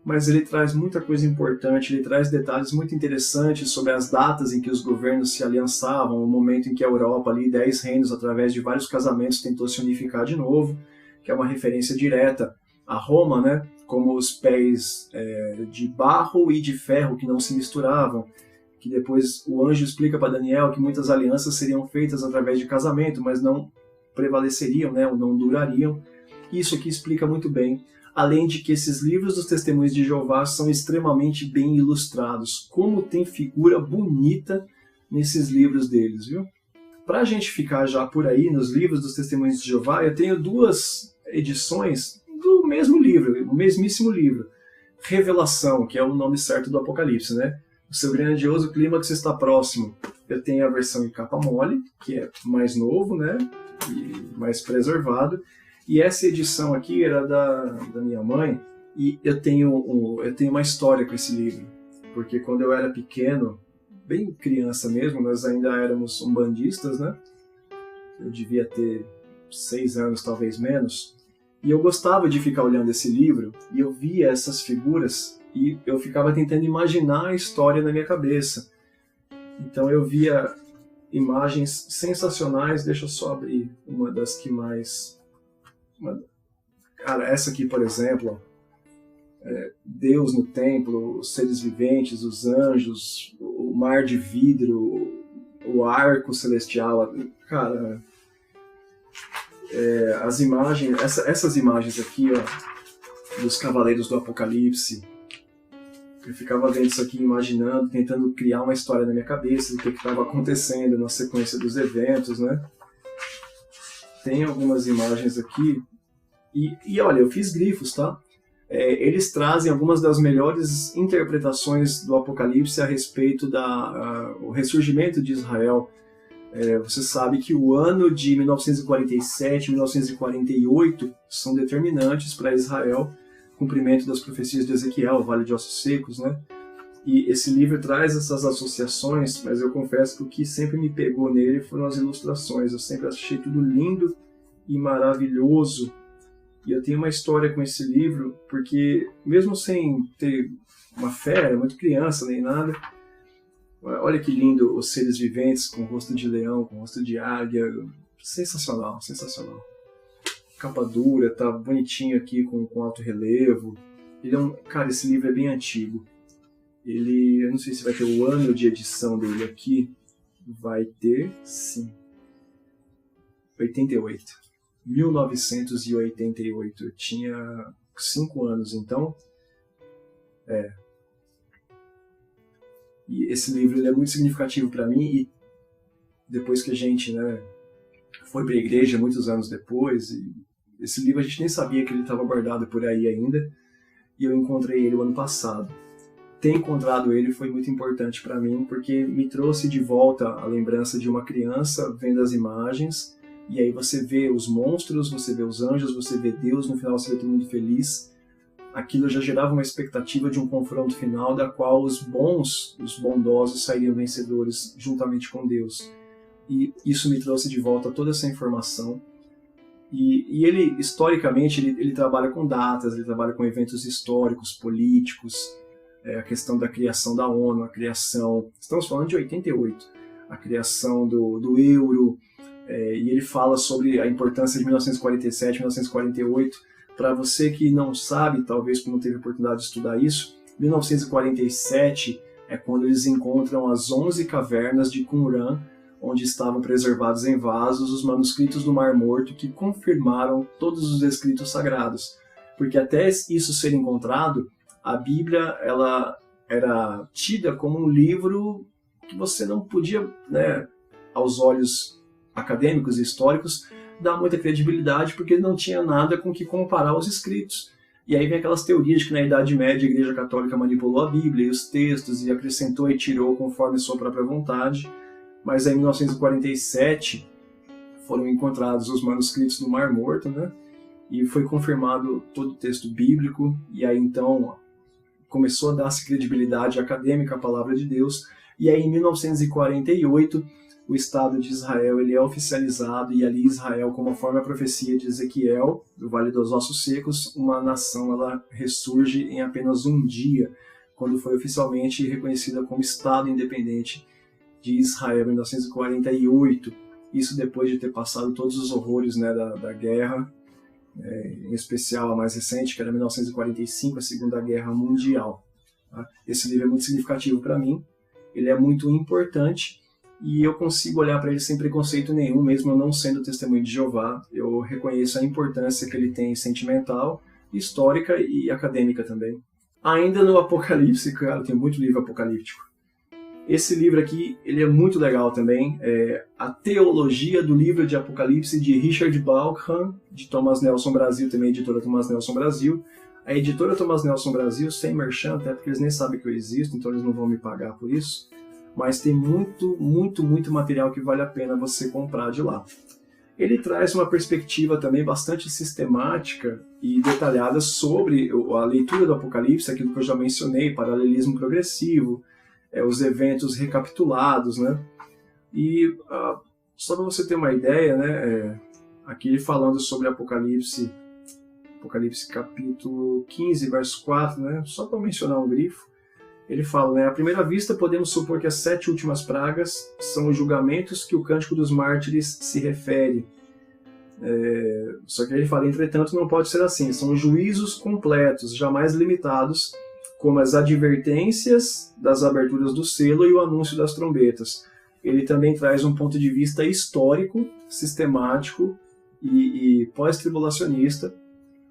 mas ele traz muita coisa importante, ele traz detalhes muito interessantes sobre as datas em que os governos se aliançavam, o momento em que a Europa, ali, 10 reinos, através de vários casamentos, tentou se unificar de novo, que é uma referência direta a Roma, né, como os pés de barro e de ferro que não se misturavam, que depois o anjo explica para Daniel que muitas alianças seriam feitas através de casamento, mas não prevaleceriam, né, ou não durariam. Isso aqui explica muito bem. Além de que esses livros dos Testemunhos de Jeová são extremamente bem ilustrados. Como tem figura bonita nesses livros deles, viu? Para a gente ficar já por aí nos livros dos Testemunhos de Jeová, eu tenho 2 edições do mesmo livro, o mesmíssimo livro. Revelação, que é o nome certo do Apocalipse, né? O seu grandioso clímax está próximo. Eu tenho a versão em capa mole, que é mais novo, né? E mais preservado. E essa edição aqui era da minha mãe, e eu tenho uma história com esse livro, porque quando eu era pequeno, bem criança mesmo, nós ainda éramos umbandistas, né? Eu devia ter 6 anos, talvez menos, e eu gostava de ficar olhando esse livro, e eu via essas figuras, e eu ficava tentando imaginar a história na minha cabeça. Então eu via imagens sensacionais, deixa eu só abrir uma das que mais... Cara, essa aqui, por exemplo, Deus no templo, os seres viventes, os anjos, o mar de vidro, o arco celestial. Cara, as imagens, essas imagens aqui, ó, dos Cavaleiros do Apocalipse, Eu ficava vendo isso aqui, imaginando, tentando criar uma história na minha cabeça do que estava acontecendo na sequência dos eventos, né? Tem algumas imagens aqui. E olha, eu fiz grifos, tá? Eles trazem algumas das melhores interpretações do Apocalipse a respeito do ressurgimento de Israel. Você sabe que o ano de 1947 e 1948 são determinantes para Israel, cumprimento das profecias de Ezequiel, o Vale de Ossos Secos, né? E esse livro traz essas associações, mas eu confesso que o que sempre me pegou nele foram as ilustrações. Eu sempre achei tudo lindo e maravilhoso. E eu tenho uma história com esse livro, porque mesmo sem ter uma fé, era muito criança nem nada, olha que lindo os seres viventes com rosto de leão, com rosto de águia, sensacional, sensacional. Capa dura, tá bonitinho aqui com alto relevo. Cara, esse livro é bem antigo. Eu não sei se vai ter o ano de edição dele aqui. Vai ter, sim. 88. 1988. Eu tinha 5 anos, então. E esse livro ele é muito significativo para mim. E depois que a gente, né, foi para a igreja muitos anos depois, e esse livro a gente nem sabia que ele estava guardado por aí ainda. E eu encontrei ele o ano passado. Ter encontrado ele foi muito importante para mim, porque me trouxe de volta a lembrança de uma criança vendo as imagens, e aí você vê os monstros, você vê os anjos, você vê Deus, no final você vê todo mundo feliz. Aquilo já gerava uma expectativa de um confronto final, da qual os bondosos sairiam vencedores juntamente com Deus. E isso me trouxe de volta toda essa informação. E ele, historicamente, ele trabalha com datas, ele trabalha com eventos históricos, políticos, a questão da criação da ONU, a criação, estamos falando de 88, a criação do euro, e ele fala sobre a importância de 1947, 1948. Para você que não sabe, talvez não teve oportunidade de estudar isso, 1947 é quando eles encontram as 11 cavernas de Qumran, onde estavam preservados em vasos os manuscritos do Mar Morto que confirmaram todos os escritos sagrados. Porque até isso ser encontrado, a Bíblia ela era tida como um livro que você não podia, né, aos olhos acadêmicos e históricos, dar muita credibilidade, porque não tinha nada com que comparar os escritos. E aí vem aquelas teorias de que na Idade Média a Igreja Católica manipulou a Bíblia e os textos e acrescentou e tirou conforme sua própria vontade. Mas aí, em 1947 foram encontrados os manuscritos do Mar Morto, né? E foi confirmado todo o texto bíblico, e aí então começou a dar-se credibilidade acadêmica à palavra de Deus. E aí, em 1948, o Estado de Israel ele é oficializado, e ali Israel, como forma a profecia de Ezequiel, do Vale dos Ossos Secos, uma nação ela ressurge em apenas um dia, quando foi oficialmente reconhecida como Estado independente de Israel, em 1948. Isso depois de ter passado todos os horrores, né, da guerra, em especial a mais recente, que era 1945, a Segunda Guerra Mundial. Tá? Esse livro é muito significativo para mim, ele é muito importante, e eu consigo olhar para ele sem preconceito nenhum, mesmo eu não sendo testemunho de Jeová. Eu reconheço a importância que ele tem sentimental, histórica e acadêmica também. Ainda no Apocalipse, cara, tem muito livro apocalíptico. Esse livro aqui, ele é muito legal também, A Teologia do Livro de Apocalipse, de Richard Bauckham, de Thomas Nelson Brasil, também editora Thomas Nelson Brasil. A editora Thomas Nelson Brasil, sem merchan, até porque eles nem sabem que eu existo, então eles não vão me pagar por isso. Mas tem muito, muito, muito material que vale a pena você comprar de lá. Ele traz uma perspectiva também bastante sistemática e detalhada sobre a leitura do Apocalipse, aquilo que eu já mencionei, paralelismo progressivo, os eventos recapitulados, né? E só para você ter uma ideia, né, aqui falando sobre Apocalipse capítulo 15, verso 4, né, só para mencionar um grifo, ele fala, né, à primeira vista podemos supor que as 7 últimas pragas são os julgamentos que o Cântico dos Mártires se refere. Só que ele fala, entretanto, não pode ser assim, são juízos completos, jamais limitados, como as advertências das aberturas do selo e o anúncio das trombetas. Ele também traz um ponto de vista histórico, sistemático e pós-tribulacionista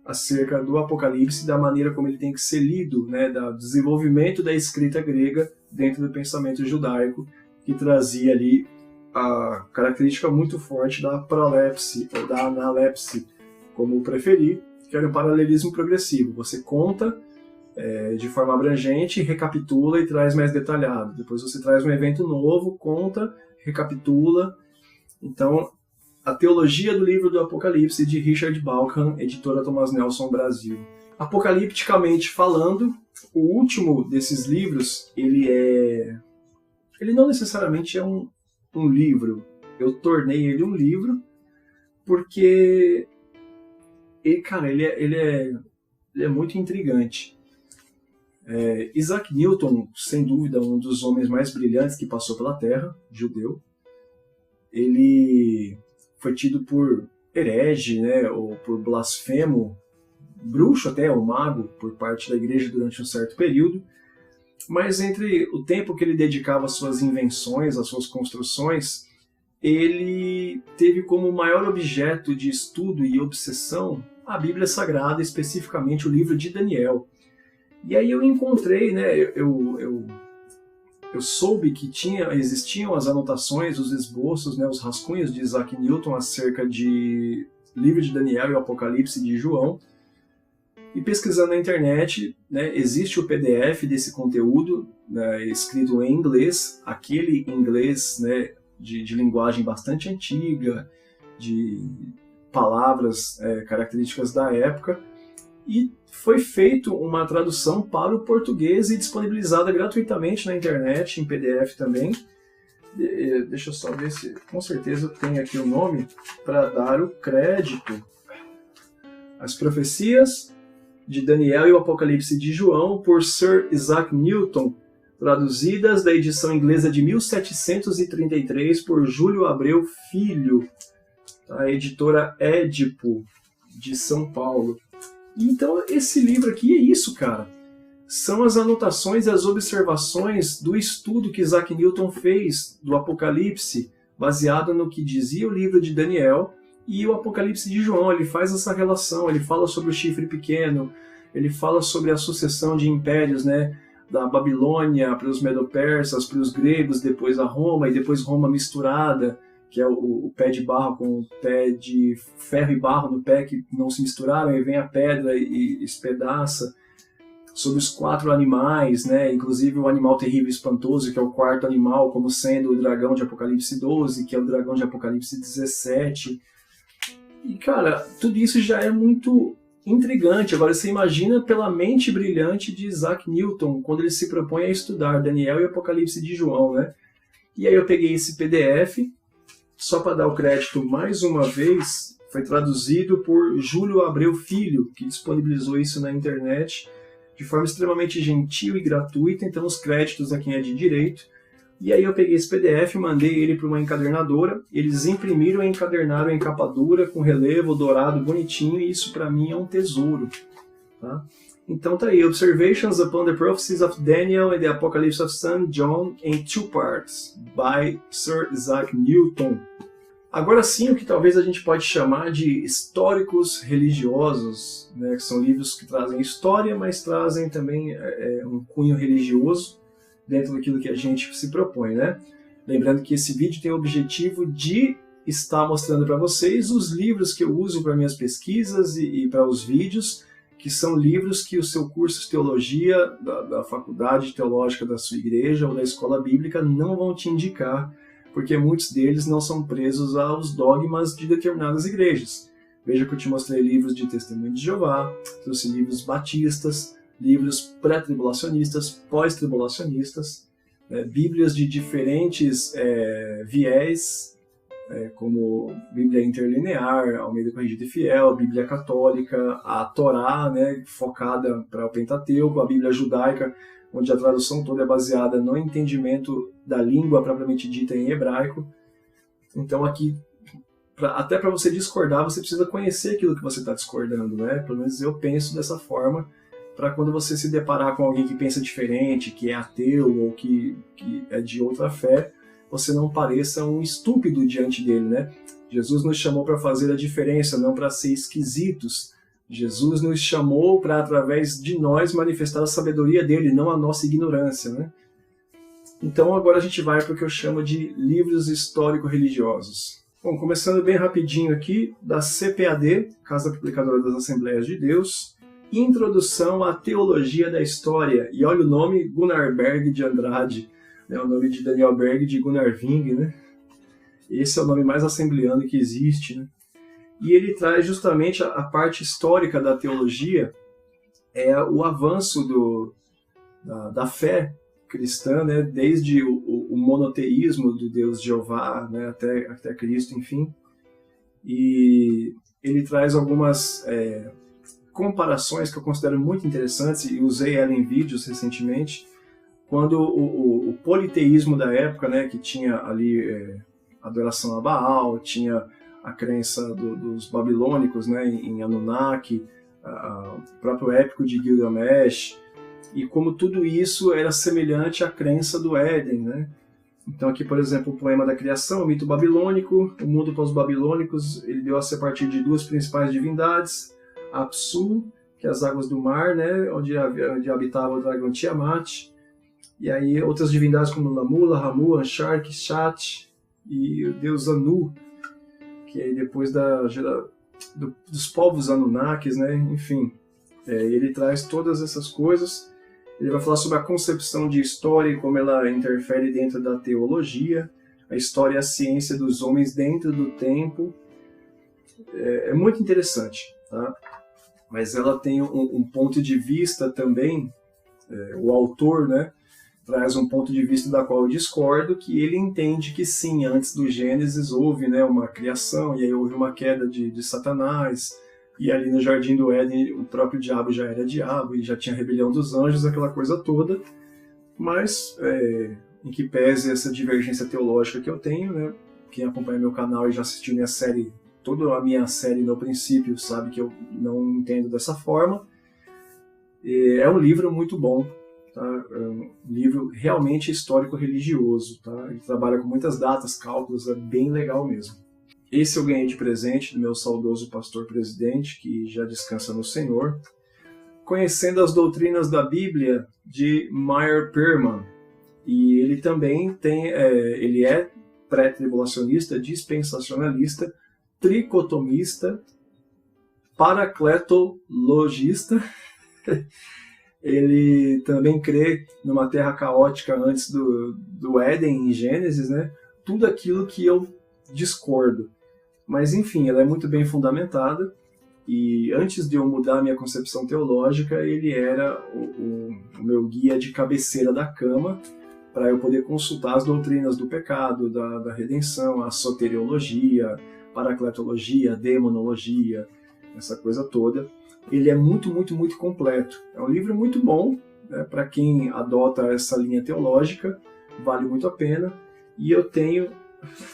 acerca do Apocalipse, da maneira como ele tem que ser lido, né, do desenvolvimento da escrita grega dentro do pensamento judaico, que trazia ali a característica muito forte da prolepse, ou da analepse, como preferir, que era o paralelismo progressivo. Você conta de forma abrangente, recapitula e traz mais detalhado. Depois você traz um evento novo, conta, recapitula. Então, a Teologia do Livro do Apocalipse, de Richard Bauckham, editora Thomas Nelson Brasil. Apocalipticamente falando, o último desses livros, ele não necessariamente é um livro. Eu tornei ele um livro porque ele é muito intrigante. Isaac Newton, sem dúvida, um dos homens mais brilhantes que passou pela Terra, judeu. Ele foi tido por herege, né, ou por blasfemo, bruxo até, ou mago, por parte da igreja durante um certo período. Mas entre o tempo que ele dedicava às suas invenções, às suas construções, ele teve como maior objeto de estudo e obsessão a Bíblia Sagrada, especificamente o livro de Daniel. E aí eu encontrei, né, eu soube que existiam as anotações, os esboços, né, os rascunhos de Isaac Newton acerca de livro de Daniel e o Apocalipse de João. E pesquisando na internet, né, existe o PDF desse conteúdo, né, escrito em inglês, aquele inglês, né, de linguagem bastante antiga, de palavras características da época, e foi feito uma tradução para o português e disponibilizada gratuitamente na internet, em PDF também. Deixa eu só ver se, com certeza, tem aqui o nome para dar o crédito. As Profecias de Daniel e o Apocalipse de João, por Sir Isaac Newton, traduzidas da edição inglesa de 1733 por Júlio Abreu Filho, a editora Édipo, de São Paulo. Então, esse livro aqui é isso, cara. São as anotações e as observações do estudo que Isaac Newton fez do Apocalipse, baseado no que dizia o livro de Daniel e o Apocalipse de João. Ele faz essa relação, ele fala sobre o chifre pequeno, ele fala sobre a sucessão de impérios, né, da Babilônia para os medo-persas, para os gregos, depois a Roma, e depois Roma misturada, que é o pé de barro com o pé de ferro e barro no pé que não se misturaram, e vem a pedra e espedaça. Sobre os 4 animais, né? Inclusive o animal terrível e espantoso, que é o 4º animal, como sendo o dragão de Apocalipse 12, que é o dragão de Apocalipse 17. E, cara, tudo isso já é muito intrigante. Agora, você imagina pela mente brilhante de Isaac Newton, quando ele se propõe a estudar Daniel e Apocalipse de João, né? E aí eu peguei esse PDF, só para dar o crédito mais uma vez, foi traduzido por Júlio Abreu Filho, que disponibilizou isso na internet de forma extremamente gentil e gratuita, então os créditos a quem é de direito. E aí eu peguei esse PDF, mandei ele para uma encadernadora, eles imprimiram e encadernaram em capa dura, com relevo dourado bonitinho, e isso para mim é um tesouro. Tá? Então tá aí, Observations upon the Prophecies of Daniel and the Apocalypse of St. John in 2 parts, by Sir Isaac Newton. Agora sim, o que talvez a gente pode chamar de históricos religiosos, né, que são livros que trazem história, mas trazem também um cunho religioso dentro daquilo que a gente se propõe, né? Lembrando que esse vídeo tem o objetivo de estar mostrando para vocês os livros que eu uso para minhas pesquisas e para os vídeos, que são livros que o seu curso de teologia, da faculdade teológica da sua igreja ou da escola bíblica não vão te indicar, porque muitos deles não são presos aos dogmas de determinadas igrejas. Veja que eu te mostrei livros de Testemunho de Jeová, trouxe livros batistas, livros pré-tribulacionistas, pós-tribulacionistas, bíblias de diferentes viés, como Bíblia Interlinear, Almeida Corrigida e Fiel, Bíblia Católica, a Torá, né, focada para o Pentateuco, a Bíblia Judaica, onde a tradução toda é baseada no entendimento da língua propriamente dita em hebraico. Então aqui, até para você discordar, você precisa conhecer aquilo que você está discordando, né? Pelo menos eu penso dessa forma, para quando você se deparar com alguém que pensa diferente, que é ateu ou que é de outra fé, você não pareça um estúpido diante dele, né? Jesus nos chamou para fazer a diferença, não para ser esquisitos. Jesus nos chamou para, através de nós, manifestar a sabedoria dele, não a nossa ignorância, né? Então agora a gente vai para o que eu chamo de livros histórico-religiosos. Bom, começando bem rapidinho aqui, da CPAD, Casa Publicadora das Assembleias de Deus, Introdução à Teologia da História, e olha o nome, Gunnar Berg de Andrade, né, o nome de Daniel Berg de Gunnar Ving, né? Esse é o nome mais assembleano que existe, né? E ele traz justamente a parte histórica da teologia, o avanço da fé cristã, né, desde o monoteísmo do Deus Jeová, né, até Cristo, enfim. E ele traz algumas comparações que eu considero muito interessantes, e usei ela em vídeos recentemente, quando o politeísmo da época, né, que tinha ali adoração a Baal, tinha a crença dos babilônicos, né, em Anunnaki, o próprio épico de Gilgamesh, e como tudo isso era semelhante à crença do Éden, né? Então aqui, por exemplo, o poema da criação, o mito babilônico, o mundo para os babilônicos, ele deu-se a partir de duas principais divindades, Apsu, que é as águas do mar, né, onde habitava o dragão Tiamat, e aí outras divindades como Namula, Ramu, Anshar, Kishat e o deus Anu, que aí depois dos povos Anunnakis, né, enfim, ele traz todas essas coisas. Ele vai falar sobre a concepção de história e como ela interfere dentro da teologia, a história e a ciência dos homens dentro do tempo. É muito interessante, tá? Mas ela tem um ponto de vista também, o autor, né, traz um ponto de vista da qual eu discordo, que ele entende que sim, antes do Gênesis houve, né, uma criação, e aí houve uma queda de Satanás, e ali no Jardim do Éden o próprio diabo já era diabo, e já tinha a rebelião dos anjos, aquela coisa toda. Mas, em que pese essa divergência teológica que eu tenho, né, quem acompanha meu canal e já assistiu toda a minha série no princípio, sabe que eu não entendo dessa forma. É um livro muito bom, tá? É um livro realmente histórico-religioso, tá? Ele trabalha com muitas datas, cálculos, é bem legal mesmo. Esse eu ganhei de presente do meu saudoso pastor-presidente, que já descansa no Senhor. Conhecendo as Doutrinas da Bíblia, de Meyer Perman. E ele também ele é pré-tribulacionista, dispensacionalista, tricotomista, paracletologista. Ele também crê numa terra caótica antes do Éden, em Gênesis, né? Tudo aquilo que eu discordo. Mas enfim, ela é muito bem fundamentada, e antes de eu mudar a minha concepção teológica, ele era o meu guia de cabeceira da cama, para eu poder consultar as doutrinas do pecado, da redenção, a soteriologia, paracletologia, demonologia, essa coisa toda. Ele é muito, muito, muito completo. É um livro muito bom, né, para quem adota essa linha teológica, vale muito a pena. E eu tenho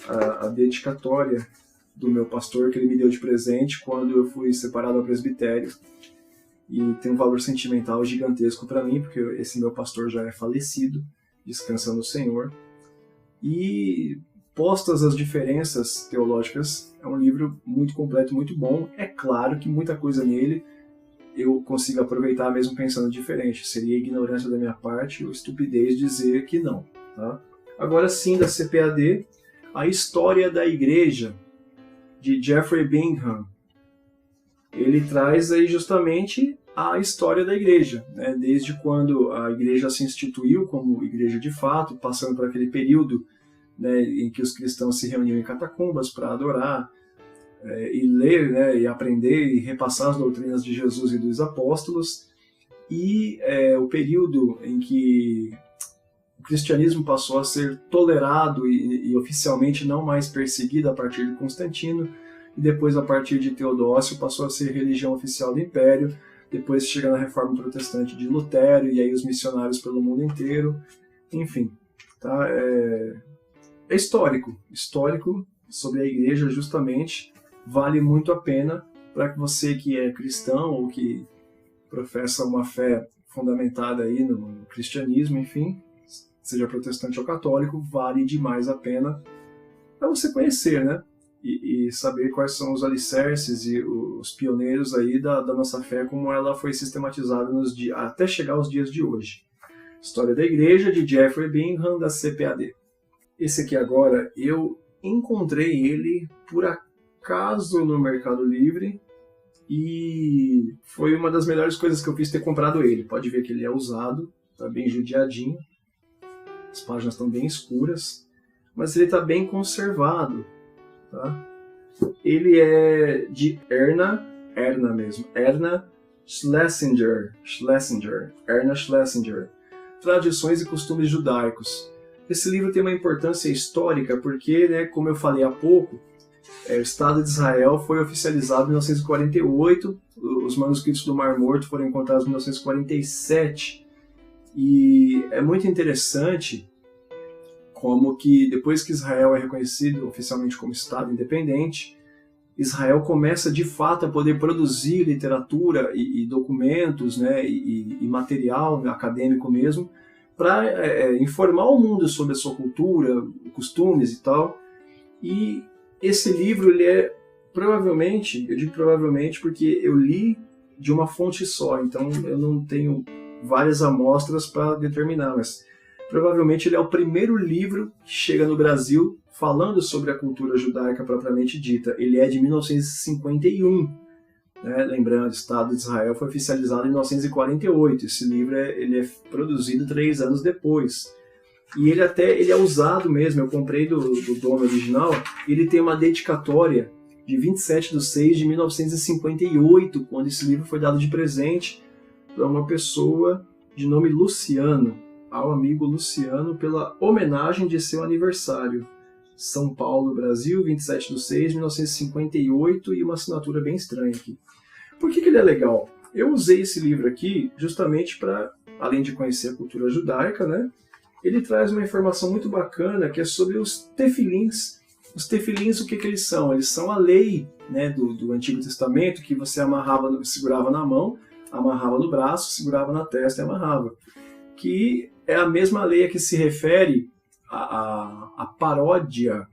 a dedicatória do meu pastor, que ele me deu de presente quando eu fui separado ao presbitério. E tem um valor sentimental gigantesco para mim, porque esse meu pastor já é falecido, descansa no Senhor. E postas as diferenças teológicas, é um livro muito completo, muito bom. É claro que muita coisa nele eu consigo aproveitar mesmo pensando diferente. Seria ignorância da minha parte ou estupidez dizer que não, tá? Agora sim, da CPAD, A História da Igreja, de Jeffrey Bingham. Ele traz aí justamente a história da igreja, né? Desde quando a igreja se instituiu como igreja de fato, passando por aquele período, né, em que os cristãos se reuniam em catacumbas para adorar, e ler, né, e aprender e repassar as doutrinas de Jesus e dos apóstolos, e o período em que o cristianismo passou a ser tolerado e oficialmente não mais perseguido a partir de Constantino, e depois a partir de Teodócio passou a ser religião oficial do Império, depois chega na Reforma Protestante de Lutero, e aí os missionários pelo mundo inteiro, enfim, tá? É histórico sobre a igreja, justamente, vale muito a pena para que você que é cristão ou que professa uma fé fundamentada aí no cristianismo, enfim, seja protestante ou católico, vale demais a pena para você conhecer, né? e saber quais são os alicerces e os pioneiros aí da nossa fé, como ela foi sistematizada até chegar aos dias de hoje. História da Igreja, de Jeffrey Bingham, da CPAD. Esse aqui agora, eu encontrei ele por acaso no Mercado Livre e foi uma das melhores coisas que eu fiz ter comprado ele. Pode ver que ele é usado, está bem judiadinho, as páginas estão bem escuras, mas ele está bem conservado. Tá? Ele é de Erna Schlesinger, Erna Schlesinger, Tradições e Costumes Judaicos. Esse livro tem uma importância histórica porque, né, como eu falei há pouco, o Estado de Israel foi oficializado em 1948, os manuscritos do Mar Morto foram encontrados em 1947, e é muito interessante como que depois que Israel é reconhecido oficialmente como Estado independente, Israel começa de fato a poder produzir literatura e documentos, né, e material acadêmico mesmo, para informar o mundo sobre a sua cultura, costumes e tal. E esse livro, ele é provavelmente, eu digo provavelmente porque eu li de uma fonte só, então eu não tenho várias amostras para determinar, mas provavelmente ele é o primeiro livro que chega no Brasil falando sobre a cultura judaica propriamente dita. Ele é de 1951, né? Lembrando, o Estado de Israel foi oficializado em 1948. Esse livro ele é produzido 3 anos depois. E ele é usado mesmo, eu comprei do dono original, ele tem uma dedicatória de 27/6/1958, quando esse livro foi dado de presente para uma pessoa de nome Luciano, ao amigo Luciano, pela homenagem de seu aniversário. São Paulo, Brasil, 27/6/1958, e uma assinatura bem estranha aqui. Por que ele é legal? Eu usei esse livro aqui justamente para, além de conhecer a cultura judaica, né, ele traz uma informação muito bacana que é sobre os tefilins. Os tefilins, o que eles são? Eles são a lei, né, do Antigo Testamento, que você segurava na mão, amarrava no braço, segurava na testa e amarrava. Que é a mesma lei a que se refere a paródia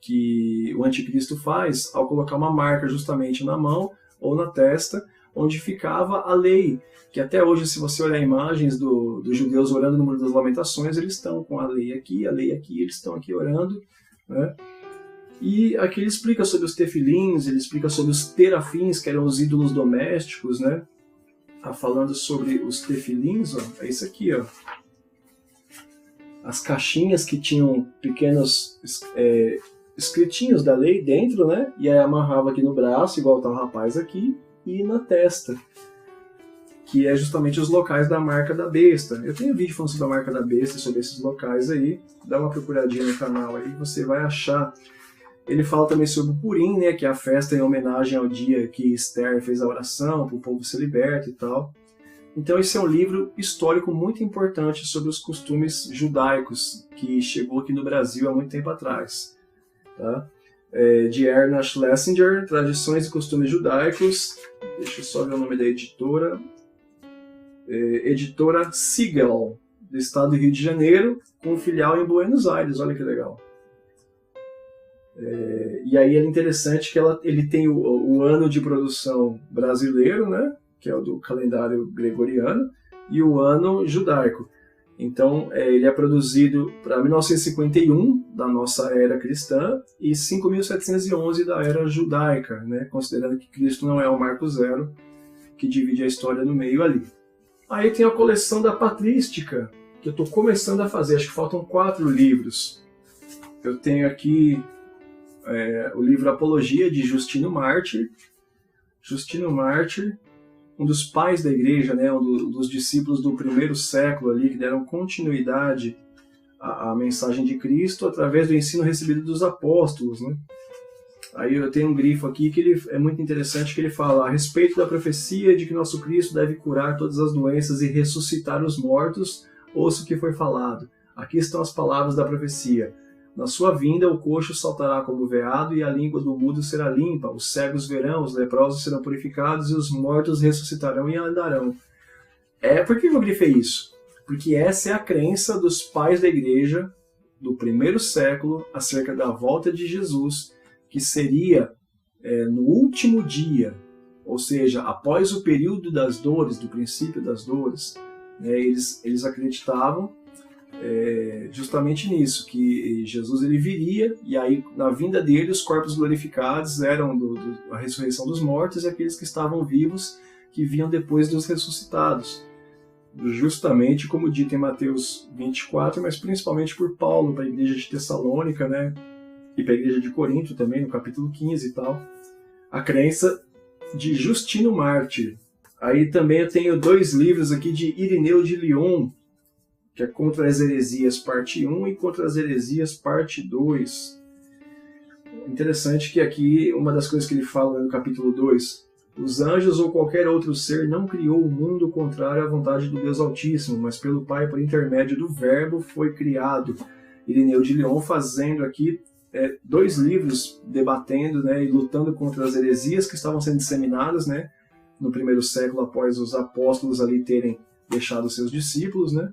que o anticristo faz ao colocar uma marca justamente na mão ou na testa, onde ficava a lei, que até hoje, se você olhar imagens dos judeus orando no Muro das Lamentações, eles estão com a lei aqui, eles estão aqui orando, né? E aqui ele explica sobre os tefilins, ele explica sobre os terafins, que eram os ídolos domésticos, né? Tá falando sobre os tefilins, ó, é isso aqui, ó. As caixinhas que tinham pequenos escritinhos da lei dentro, né? E aí amarrava aqui no braço, igual tá o rapaz aqui, e na testa, que é justamente os locais da marca da besta. Eu tenho vídeo falando sobre a marca da besta, sobre esses locais aí, dá uma procuradinha no canal aí, você vai achar. Ele fala também sobre o Purim, né, que é a festa em homenagem ao dia que Esther fez a oração, para o povo ser liberto e tal. Então esse é um livro histórico muito importante sobre os costumes judaicos, que chegou aqui no Brasil há muito tempo atrás. Tá? De Erna Schlesinger, Tradições e Costumes Judaicos. Deixa eu só ver o nome da editora. Editora Siegel, do estado do Rio de Janeiro, com filial em Buenos Aires. Olha que legal. E aí é interessante que ele tem o ano de produção brasileiro, né, que é o do calendário gregoriano, e o ano judaico. Então, ele é produzido para 1951, da nossa era cristã, e 5.711 da era judaica, né, considerando que Cristo não é o marco zero, que divide a história no meio ali. Aí tem a coleção da patrística, que eu estou começando a fazer, acho que faltam 4 livros. Eu tenho aqui o livro Apologia, de Justino Mártir. Justino Mártir, um dos pais da igreja, né, um dos discípulos do primeiro século ali, que deram continuidade à mensagem de Cristo através do ensino recebido dos apóstolos, né? Aí eu tenho um grifo aqui que é muito interessante, que ele fala a respeito da profecia de que nosso Cristo deve curar todas as doenças e ressuscitar os mortos, ouça o que foi falado. Aqui estão as palavras da profecia. Na sua vinda, o coxo saltará como veado e a língua do mudo será limpa. Os cegos verão, os leprosos serão purificados e os mortos ressuscitarão e andarão. Por que eu grifei isso? Porque essa é a crença dos pais da igreja do primeiro século acerca da volta de Jesus, que seria no último dia, ou seja, após o período das dores, do princípio das dores, né, eles acreditavam justamente nisso, que Jesus ele viria, e aí na vinda dele os corpos glorificados eram a ressurreição dos mortos, e aqueles que estavam vivos que vinham depois dos ressuscitados. Justamente como dito em Mateus 24, mas principalmente por Paulo para a igreja de Tessalônica, né, e para a igreja de Corinto também, no capítulo 15 e tal, a crença de Justino Mártir. Aí também eu tenho 2 livros aqui de Irineu de Lyon, que é Contra as Heresias, parte 1, e Contra as Heresias, parte 2. Interessante que aqui, uma das coisas que ele fala no capítulo 2, os anjos ou qualquer outro ser não criou o mundo contrário à vontade do Deus Altíssimo, mas pelo Pai, por intermédio do Verbo, foi criado. Irineu de Lyon fazendo aqui 2 livros debatendo, né, e lutando contra as heresias que estavam sendo disseminadas, né, no primeiro século após os apóstolos ali terem deixado seus discípulos, né.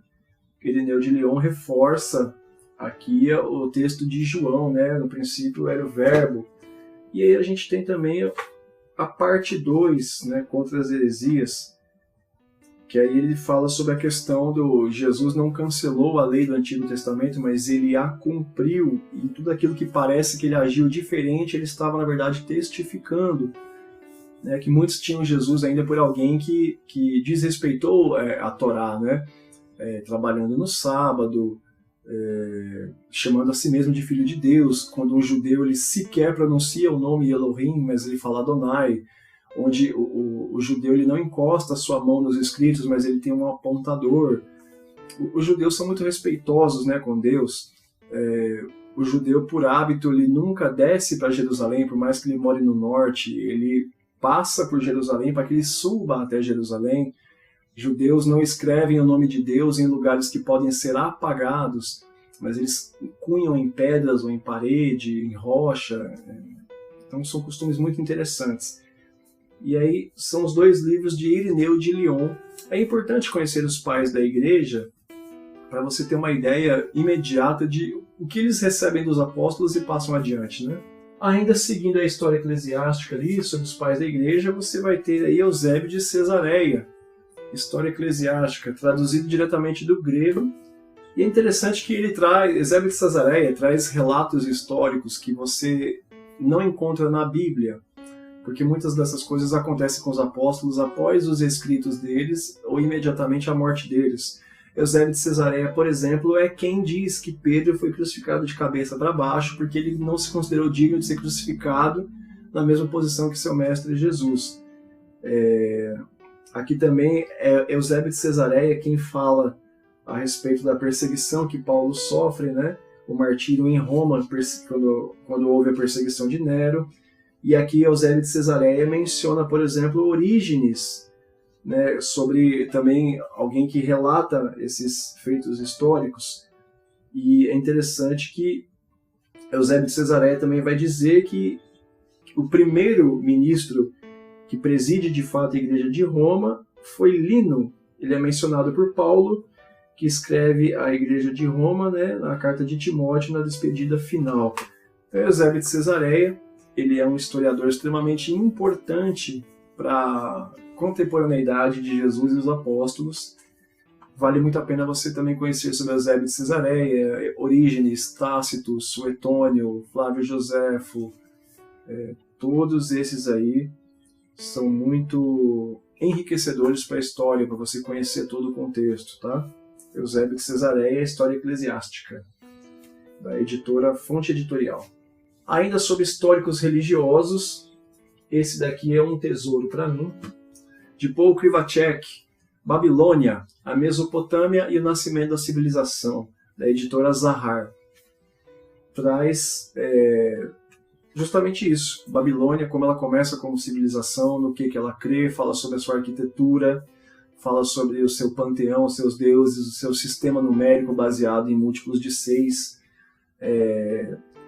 Irineu de Lyon reforça aqui o texto de João, né, no princípio era o Verbo. E aí a gente tem também a parte 2, né, contra as heresias, que aí ele fala sobre a questão do Jesus não cancelou a lei do Antigo Testamento, mas ele a cumpriu, e tudo aquilo que parece que ele agiu diferente, ele estava, na verdade, testificando, né, que muitos tinham Jesus ainda por alguém que desrespeitou a Torá, né, trabalhando no sábado, chamando a si mesmo de filho de Deus, quando um judeu ele sequer pronuncia o nome Elohim, mas ele fala Adonai, onde o judeu ele não encosta a sua mão nos escritos, mas ele tem um apontador. Os judeus são muito respeitosos, né, com Deus. O judeu, por hábito, ele nunca desce para Jerusalém, por mais que ele more no norte, ele passa por Jerusalém para que ele suba até Jerusalém. Judeus não escrevem o nome de Deus em lugares que podem ser apagados, mas eles cunham em pedras ou em parede, em rocha. Então são costumes muito interessantes. E aí são os 2 livros de Irineu de Lyon. É importante conhecer os pais da igreja para você ter uma ideia imediata de o que eles recebem dos apóstolos e passam adiante, né? Ainda seguindo a história eclesiástica ali, sobre os pais da igreja, você vai ter aí Eusébio de Cesareia, História Eclesiástica, traduzido diretamente do grego. E é interessante que ele traz, Eusébio de Cesareia traz relatos históricos que você não encontra na Bíblia, porque muitas dessas coisas acontecem com os apóstolos após os escritos deles ou imediatamente a morte deles. Eusébio de Cesareia, por exemplo, é quem diz que Pedro foi crucificado de cabeça para baixo porque ele não se considerou digno de ser crucificado na mesma posição que seu mestre Jesus. Aqui também é Eusébio de Cesareia quem fala a respeito da perseguição que Paulo sofre, né? O martírio em Roma, quando houve a perseguição de Nero. E aqui Eusébio de Cesareia menciona, por exemplo, Orígenes, né, sobre também alguém que relata esses feitos históricos. E é interessante que Eusébio de Cesareia também vai dizer que o primeiro ministro que preside de fato a igreja de Roma foi Lino. Ele é mencionado por Paulo, que escreve a igreja de Roma, né, na carta de Timóteo, na despedida final. Então, Eusébio de Cesareia, ele é um historiador extremamente importante para a contemporaneidade de Jesus e os apóstolos. Vale muito a pena você também conhecer sobre Eusébio de Cesareia, Orígenes, Tácito, Suetônio, Flávio Joséfo. Todos esses aí são muito enriquecedores para a história, para você conhecer todo o contexto, tá? Eusébio de Cesareia, História Eclesiástica, da editora Fonte Editorial. Ainda sobre históricos religiosos, esse daqui é um tesouro para mim, de Paul Krivacek, Babilônia, a Mesopotâmia e o Nascimento da Civilização, da editora Zahar. Traz justamente isso, Babilônia, como ela começa como civilização, no que ela crê, fala sobre a sua arquitetura, fala sobre o seu panteão, os seus deuses, o seu sistema numérico baseado em múltiplos de 6,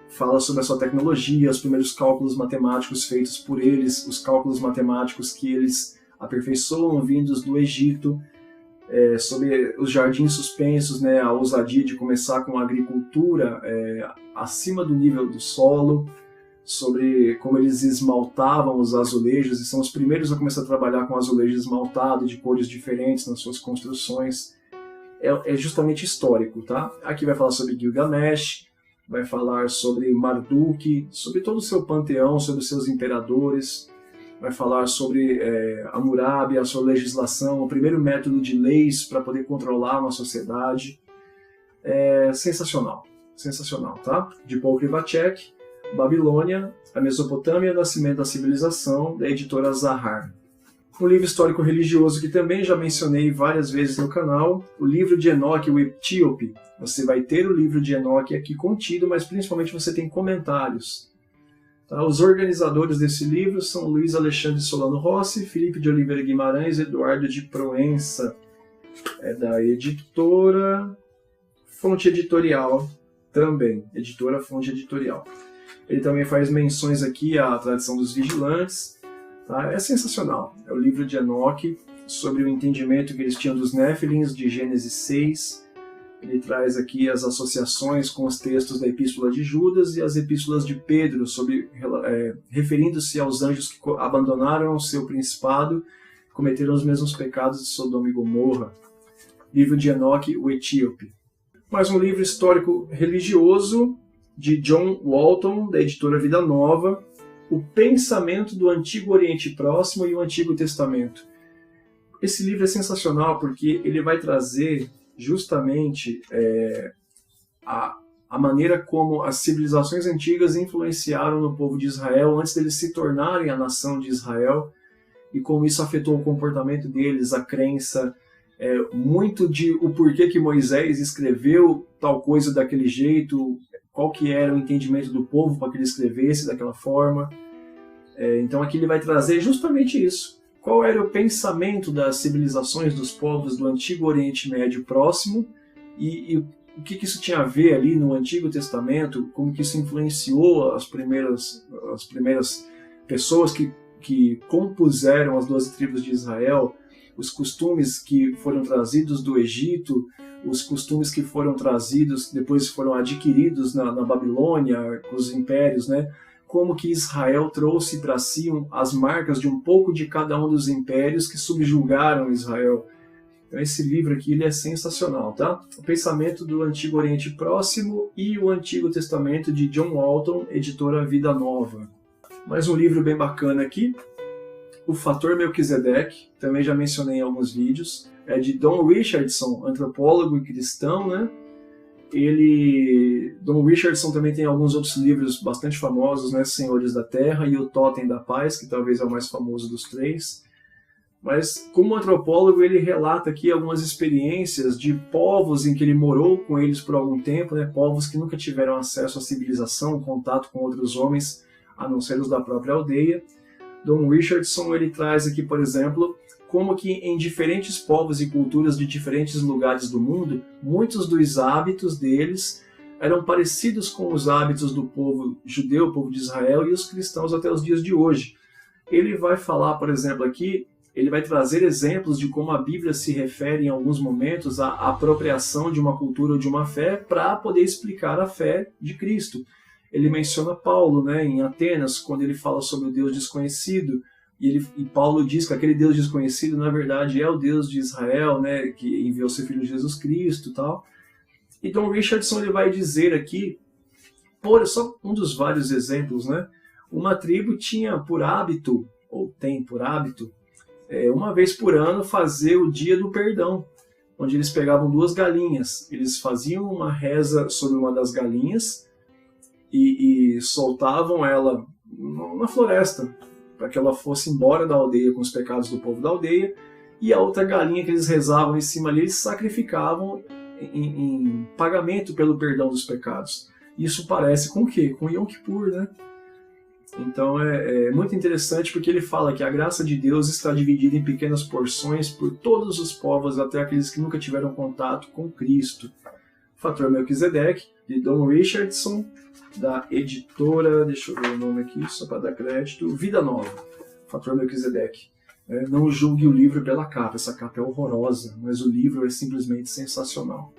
fala sobre a sua tecnologia, os primeiros cálculos matemáticos feitos por eles, os cálculos matemáticos que eles aperfeiçoam vindos do Egito, sobre os jardins suspensos, né, a ousadia de começar com a agricultura acima do nível do solo, sobre como eles esmaltavam os azulejos, e são os primeiros a começar a trabalhar com azulejo esmaltado, de cores diferentes nas suas construções. É justamente histórico, tá? Aqui vai falar sobre Gilgamesh, vai falar sobre Marduk, sobre todo o seu panteão, sobre os seus imperadores, vai falar sobre Hammurabi, a sua legislação, o primeiro método de leis para poder controlar uma sociedade. Sensacional, sensacional, tá? De Paul Krivacek, Babilônia, a Mesopotâmia, o Nascimento da Civilização, da editora Zahar. Um livro histórico religioso que também já mencionei várias vezes no canal, o livro de Enoque, o Etíope. Você vai ter o livro de Enoque aqui contido, mas principalmente você tem comentários. Tá? Os organizadores desse livro são Luiz Alexandre Solano Rossi, Felipe de Oliveira Guimarães e Eduardo de Proença. É da editora Fonte Editorial também, editora Fonte Editorial. Ele também faz menções aqui à tradição dos vigilantes. Tá? É sensacional. É o livro de Enoque, sobre o entendimento que eles tinham dos Néfilins, de Gênesis 6. Ele traz aqui as associações com os textos da Epístola de Judas e as Epístolas de Pedro, referindo-se aos anjos que abandonaram o seu principado, cometeram os mesmos pecados de Sodoma e Gomorra. Livro de Enoque, o Etíope. Mais um livro histórico religioso, de John Walton, da editora Vida Nova, O Pensamento do Antigo Oriente Próximo e o Antigo Testamento. Esse livro é sensacional porque ele vai trazer justamente a maneira como as civilizações antigas influenciaram no povo de Israel antes deles se tornarem a nação de Israel e como isso afetou o comportamento deles, a crença, muito de o porquê que Moisés escreveu tal coisa daquele jeito, qual que era o entendimento do povo para que ele escrevesse daquela forma. Então aqui ele vai trazer justamente isso. Qual era o pensamento das civilizações, dos povos do Antigo Oriente Médio Próximo e o que isso tinha a ver ali no Antigo Testamento, como que isso influenciou as primeiras pessoas que compuseram as 12 tribos de Israel, os costumes que foram trazidos do Egito, os costumes que foram trazidos, depois foram adquiridos na Babilônia, com os impérios, né? Como que Israel trouxe para si as marcas de um pouco de cada um dos impérios que subjugaram Israel. Então esse livro aqui ele é sensacional, tá? O Pensamento do Antigo Oriente Próximo e o Antigo Testamento, de John Walton, editora Vida Nova. Mais um livro bem bacana aqui, O Fator Melquisedeque, também já mencionei em alguns vídeos. É de Don Richardson, antropólogo e cristão, né? Don Richardson também tem alguns outros livros bastante famosos, né? Senhores da Terra e O Totem da Paz, que talvez é o mais famoso dos três. Mas, como antropólogo, ele relata aqui algumas experiências de povos em que ele morou com eles por algum tempo, né? Povos que nunca tiveram acesso à civilização, contato com outros homens, a não ser os da própria aldeia. Don Richardson ele traz aqui, por exemplo, como que em diferentes povos e culturas de diferentes lugares do mundo, muitos dos hábitos deles eram parecidos com os hábitos do povo judeu, o povo de Israel e os cristãos até os dias de hoje. Ele vai falar, por exemplo, aqui, ele vai trazer exemplos de como a Bíblia se refere em alguns momentos à apropriação de uma cultura ou de uma fé para poder explicar a fé de Cristo. Ele menciona Paulo, né, em Atenas, quando ele fala sobre o Deus desconhecido, e Paulo diz que aquele Deus desconhecido, na verdade, é o Deus de Israel, né, que enviou seu Filho Jesus Cristo e tal. E Don Richardson ele vai dizer aqui, só um dos vários exemplos, né, uma tribo tinha por hábito, ou tem por hábito, uma vez por ano fazer o Dia do Perdão, onde eles pegavam 2 galinhas, eles faziam uma reza sobre uma das galinhas e soltavam ela na floresta, para que ela fosse embora da aldeia com os pecados do povo da aldeia, e a outra galinha que eles rezavam em cima ali, eles sacrificavam em pagamento pelo perdão dos pecados. Isso parece com o quê? Com Yom Kippur, né? Então é muito interessante porque ele fala que a graça de Deus está dividida em pequenas porções por todos os povos, até aqueles que nunca tiveram contato com Cristo. Fator Melquisedeque, de Don Richardson, da editora, deixa eu ver o nome aqui, só para dar crédito, Vida Nova, Fator Melquisedeque. Não julgue o livro pela capa, essa capa é horrorosa, mas o livro é simplesmente sensacional.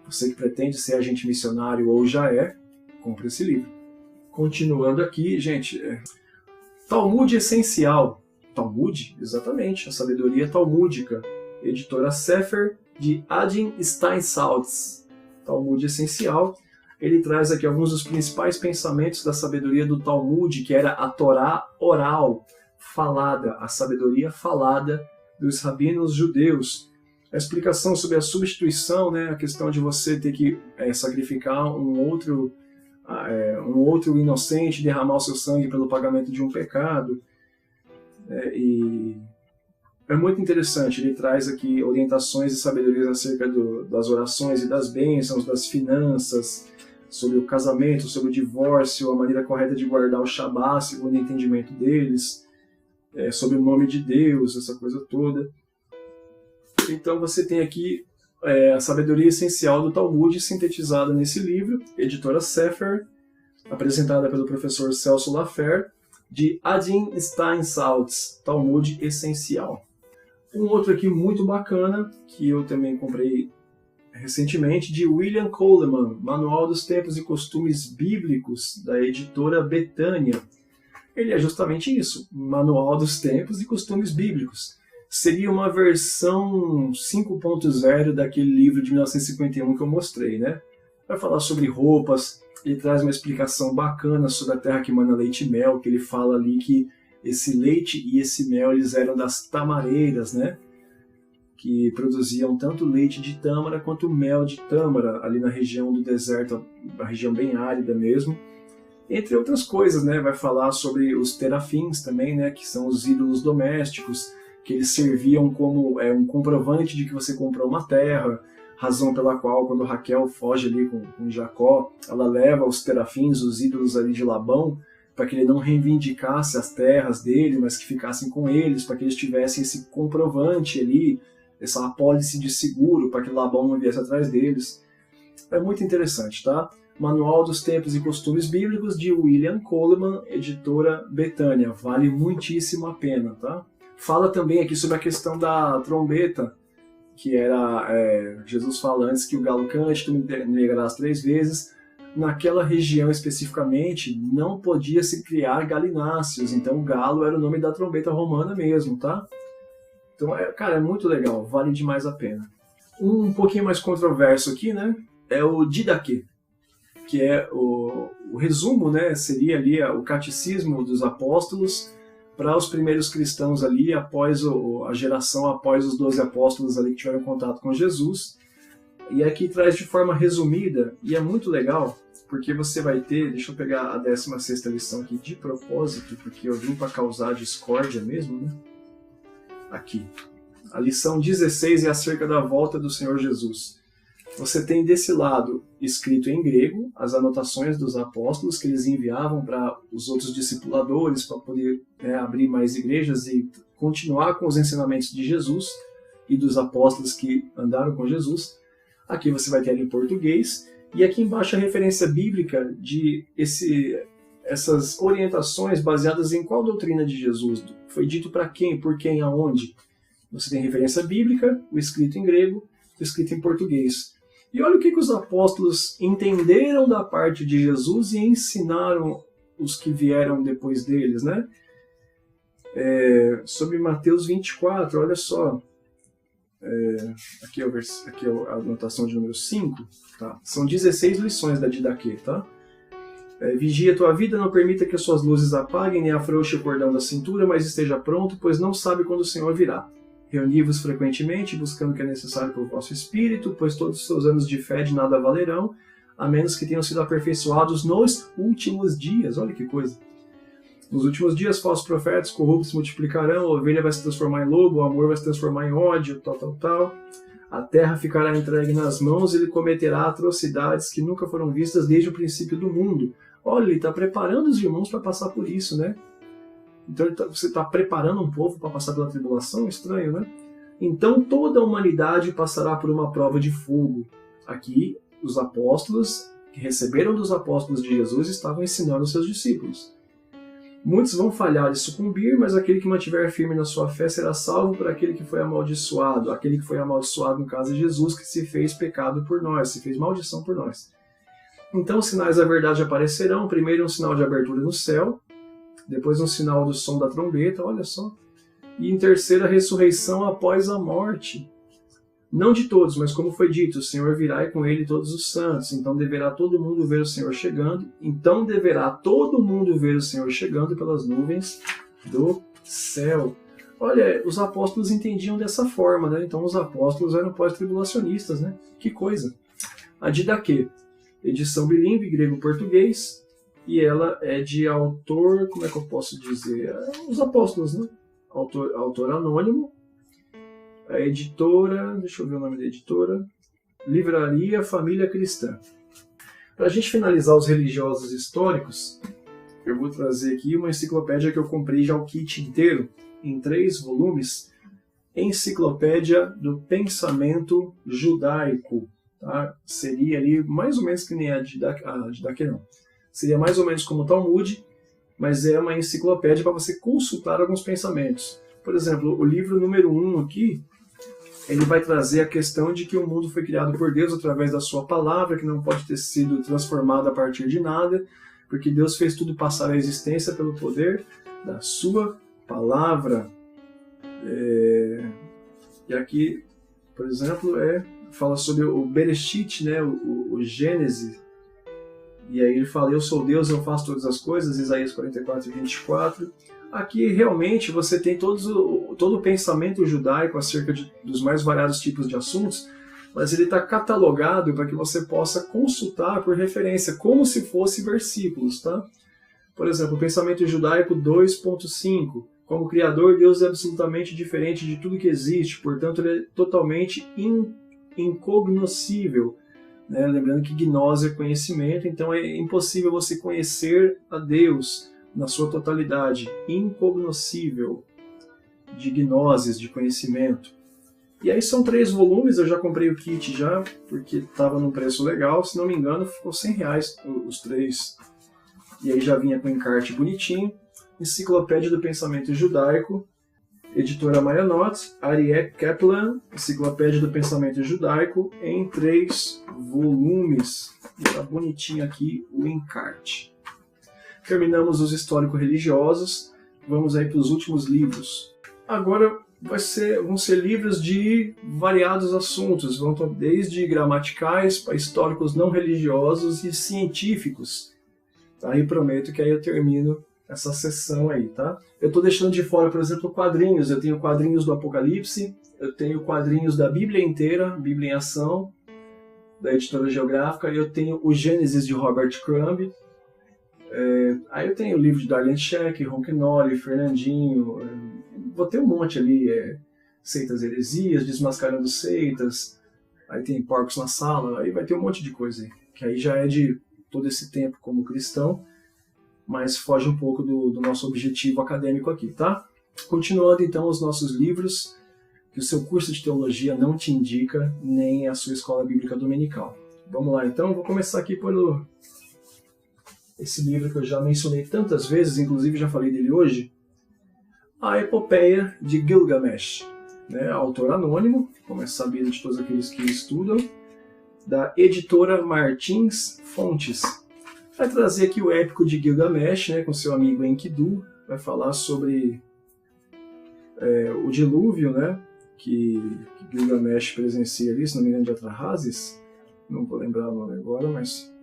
Você que pretende ser agente missionário ou já compre esse livro. Continuando aqui, gente, Talmud Essencial. Talmud? Exatamente, a sabedoria talmúdica. Editora Sefer, de Adin Steinsaltz. Talmud Essencial. Ele traz aqui alguns dos principais pensamentos da sabedoria do Talmud, que era a Torá oral, falada, a sabedoria falada dos rabinos judeus. A explicação sobre a substituição, né, a questão de você ter que sacrificar um outro inocente, derramar o seu sangue pelo pagamento de um pecado. E é muito interessante, ele traz aqui orientações e sabedorias acerca das orações e das bênçãos, das finanças, sobre o casamento, sobre o divórcio, a maneira correta de guardar o Shabat, segundo o entendimento deles, sobre o nome de Deus, essa coisa toda. Então você tem aqui a sabedoria essencial do Talmud sintetizada nesse livro, editora Sefer, apresentada pelo professor Celso Lafer, de Adin Steinsaltz, Talmud Essencial. Um outro aqui muito bacana, que eu também comprei recentemente, de William Coleman, Manual dos Tempos e Costumes Bíblicos, da editora Betânia. Ele é justamente isso, Manual dos Tempos e Costumes Bíblicos. Seria uma versão 5.0 daquele livro de 1951 que eu mostrei, né? Vai falar sobre roupas, ele traz uma explicação bacana sobre a terra que mana leite e mel, que ele fala ali que esse leite e esse mel eles eram das tamareiras, né? Que produziam tanto leite de tâmara quanto mel de tâmara, ali na região do deserto, a região bem árida mesmo. Entre outras coisas, né? Vai falar sobre os terafins também, né? Que são os ídolos domésticos, que eles serviam como um comprovante de que você comprou uma terra, razão pela qual, quando Raquel foge ali com Jacó, ela leva os terafins, os ídolos ali de Labão, para que ele não reivindicasse as terras dele, mas que ficassem com eles, para que eles tivessem esse comprovante ali, essa apólice de seguro, para que Labão não viesse atrás deles. É muito interessante, tá? Manual dos Tempos e Costumes Bíblicos, de William Coleman, editora Betânia. Vale muitíssimo a pena, tá? Fala também aqui sobre a questão da trombeta, que era, Jesus fala antes que o galo cante, tu me negarás 3 vezes. Naquela região especificamente, não podia se criar galináceos, então o galo era o nome da trombeta romana mesmo, tá? Então, cara, é muito legal, vale demais a pena. Um pouquinho mais controverso aqui, né, é o Didaquê, que é o resumo, né, seria ali o catecismo dos apóstolos, para os primeiros cristãos ali, após a geração após os 12 apóstolos ali que tiveram contato com Jesus. E aqui traz de forma resumida, e é muito legal, porque você vai ter, deixa eu pegar a 16ª lição aqui de propósito, porque eu vim para causar discórdia mesmo, né? Aqui. A lição 16 é acerca da volta do Senhor Jesus. Você tem desse lado, escrito em grego, as anotações dos apóstolos que eles enviavam para os outros discipuladores, para poder abrir mais igrejas e continuar com os ensinamentos de Jesus e dos apóstolos que andaram com Jesus. Aqui você vai ter em português, e aqui embaixo a referência bíblica de essas orientações baseadas em qual doutrina de Jesus. Foi dito para quem, por quem, aonde. Você tem referência bíblica, o escrito em grego, o escrito em português. E olha o que os apóstolos entenderam da parte de Jesus e ensinaram os que vieram depois deles, né? Sobre Mateus 24, olha só. Aqui é a anotação de número 5. Tá? São 16 lições da Didaquê, tá? Vigia a tua vida, não permita que as suas luzes apaguem, nem afrouxe o cordão da cintura, mas esteja pronto, pois não sabe quando o Senhor virá. Reuni-vos frequentemente, buscando o que é necessário para o vosso espírito, pois todos os seus anos de fé de nada valerão, a menos que tenham sido aperfeiçoados nos últimos dias. Olha que coisa! Nos últimos dias, falsos profetas corruptos se multiplicarão, a ovelha vai se transformar em lobo, o amor vai se transformar em ódio, tal. A terra ficará entregue nas mãos e ele cometerá atrocidades que nunca foram vistas desde o princípio do mundo. Olha, ele está preparando os irmãos para passar por isso, né? Então você está preparando um povo para passar pela tribulação? Estranho, né? Então toda a humanidade passará por uma prova de fogo. Aqui, os apóstolos, que receberam dos apóstolos de Jesus, estavam ensinando os seus discípulos. Muitos vão falhar e sucumbir, mas aquele que mantiver firme na sua fé será salvo por aquele que foi amaldiçoado. Aquele que foi amaldiçoado, no caso de Jesus, que se fez pecado por nós, se fez maldição por nós. Então os sinais da verdade aparecerão, primeiro um sinal de abertura no céu, depois um sinal do som da trombeta, olha só, e em terceira, a ressurreição após a morte. Não de todos, mas como foi dito, o Senhor virá e com ele todos os santos, então deverá todo mundo ver o Senhor chegando, pelas nuvens do céu. Olha, os apóstolos entendiam dessa forma, né? Então os apóstolos eram pós-tribulacionistas, né? Que coisa! A Didaquê, edição bilíngue, grego-português, e ela é de autor, como é que eu posso dizer? Os apóstolos, né? Autor anônimo. A editora, deixa eu ver o nome da editora, Livraria Família Cristã. Para a gente finalizar os religiosos históricos, eu vou trazer aqui uma enciclopédia que eu comprei já o kit inteiro, em 3 volumes, Enciclopédia do Pensamento Judaico. Tá? Seria ali mais ou menos que nem a Didaquê, não. Seria mais ou menos como o Talmud, mas é uma enciclopédia para você consultar alguns pensamentos. Por exemplo, o livro número 1 aqui, ele vai trazer a questão de que o mundo foi criado por Deus através da sua palavra, que não pode ter sido transformado a partir de nada, porque Deus fez tudo passar à existência pelo poder da sua palavra. E aqui, por exemplo, fala sobre o Bereshit, né, o Gênesis. E aí ele fala, eu sou Deus, eu faço todas as coisas, Isaías 44, 24. Aqui realmente você tem todo o pensamento judaico acerca dos mais variados tipos de assuntos, mas ele está catalogado para que você possa consultar por referência, como se fosse versículos, tá? Por exemplo, o pensamento judaico 2.5. Como Criador, Deus é absolutamente diferente de tudo que existe, portanto ele é totalmente incognoscível. Né? Lembrando que gnose é conhecimento, então é impossível você conhecer a Deus na sua totalidade, incognoscível, de gnoses, de conhecimento. E aí são 3 volumes, eu já comprei o kit já, porque estava num preço legal, se não me engano ficou R$100 os 3. E aí já vinha com encarte bonitinho. Enciclopédia do Pensamento Judaico, editora Mayanot, Arieh Kaplan, Enciclopédia do Pensamento Judaico, em 3 volumes. E tá bonitinho aqui o encarte. Terminamos os históricos-religiosos, vamos aí para os últimos livros. Agora vão ser livros de variados assuntos, vão desde gramaticais para históricos não religiosos e científicos. Tá? E prometo que aí eu termino essa sessão aí, tá? Eu estou deixando de fora, por exemplo, quadrinhos. Eu tenho quadrinhos do Apocalipse, eu tenho quadrinhos da Bíblia inteira, Bíblia em Ação, da Editora Geográfica, e eu tenho o Gênesis de Robert Crumb. Aí eu tenho o livro de Darlene Scheck, Ronquenoli, Fernandinho, vou ter um monte ali, Seitas e Heresias, Desmascarando Seitas, aí tem Porcos na Sala, aí vai ter um monte de coisa aí, que aí já é de todo esse tempo como cristão, mas foge um pouco do nosso objetivo acadêmico aqui, tá? Continuando então os nossos livros, que o seu curso de teologia não te indica, nem a sua escola bíblica dominical. Vamos lá então, vou começar aqui por esse livro que eu já mencionei tantas vezes, inclusive já falei dele hoje, A Epopeia de Gilgamesh, né? Autor anônimo, como é sabido de todos aqueles que estudam, da editora Martins Fontes. Vai trazer aqui o épico de Gilgamesh, né, com seu amigo Enkidu, vai falar sobre o dilúvio, né, que Gilgamesh presencia ali, se não me engano, de Atrahasis, não vou lembrar o nome agora, mas...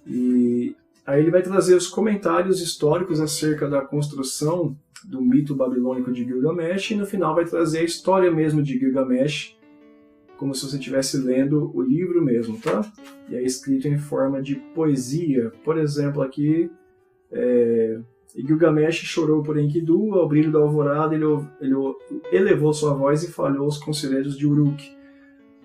E aí ele vai trazer os comentários históricos acerca da construção do mito babilônico de Gilgamesh, e no final vai trazer a história mesmo de Gilgamesh, como se você estivesse lendo o livro mesmo, tá? E é escrito em forma de poesia. Por exemplo, aqui, Gilgamesh chorou por Enkidu, ao brilho da alvorada ele elevou sua voz e falhou aos conselheiros de Uruk.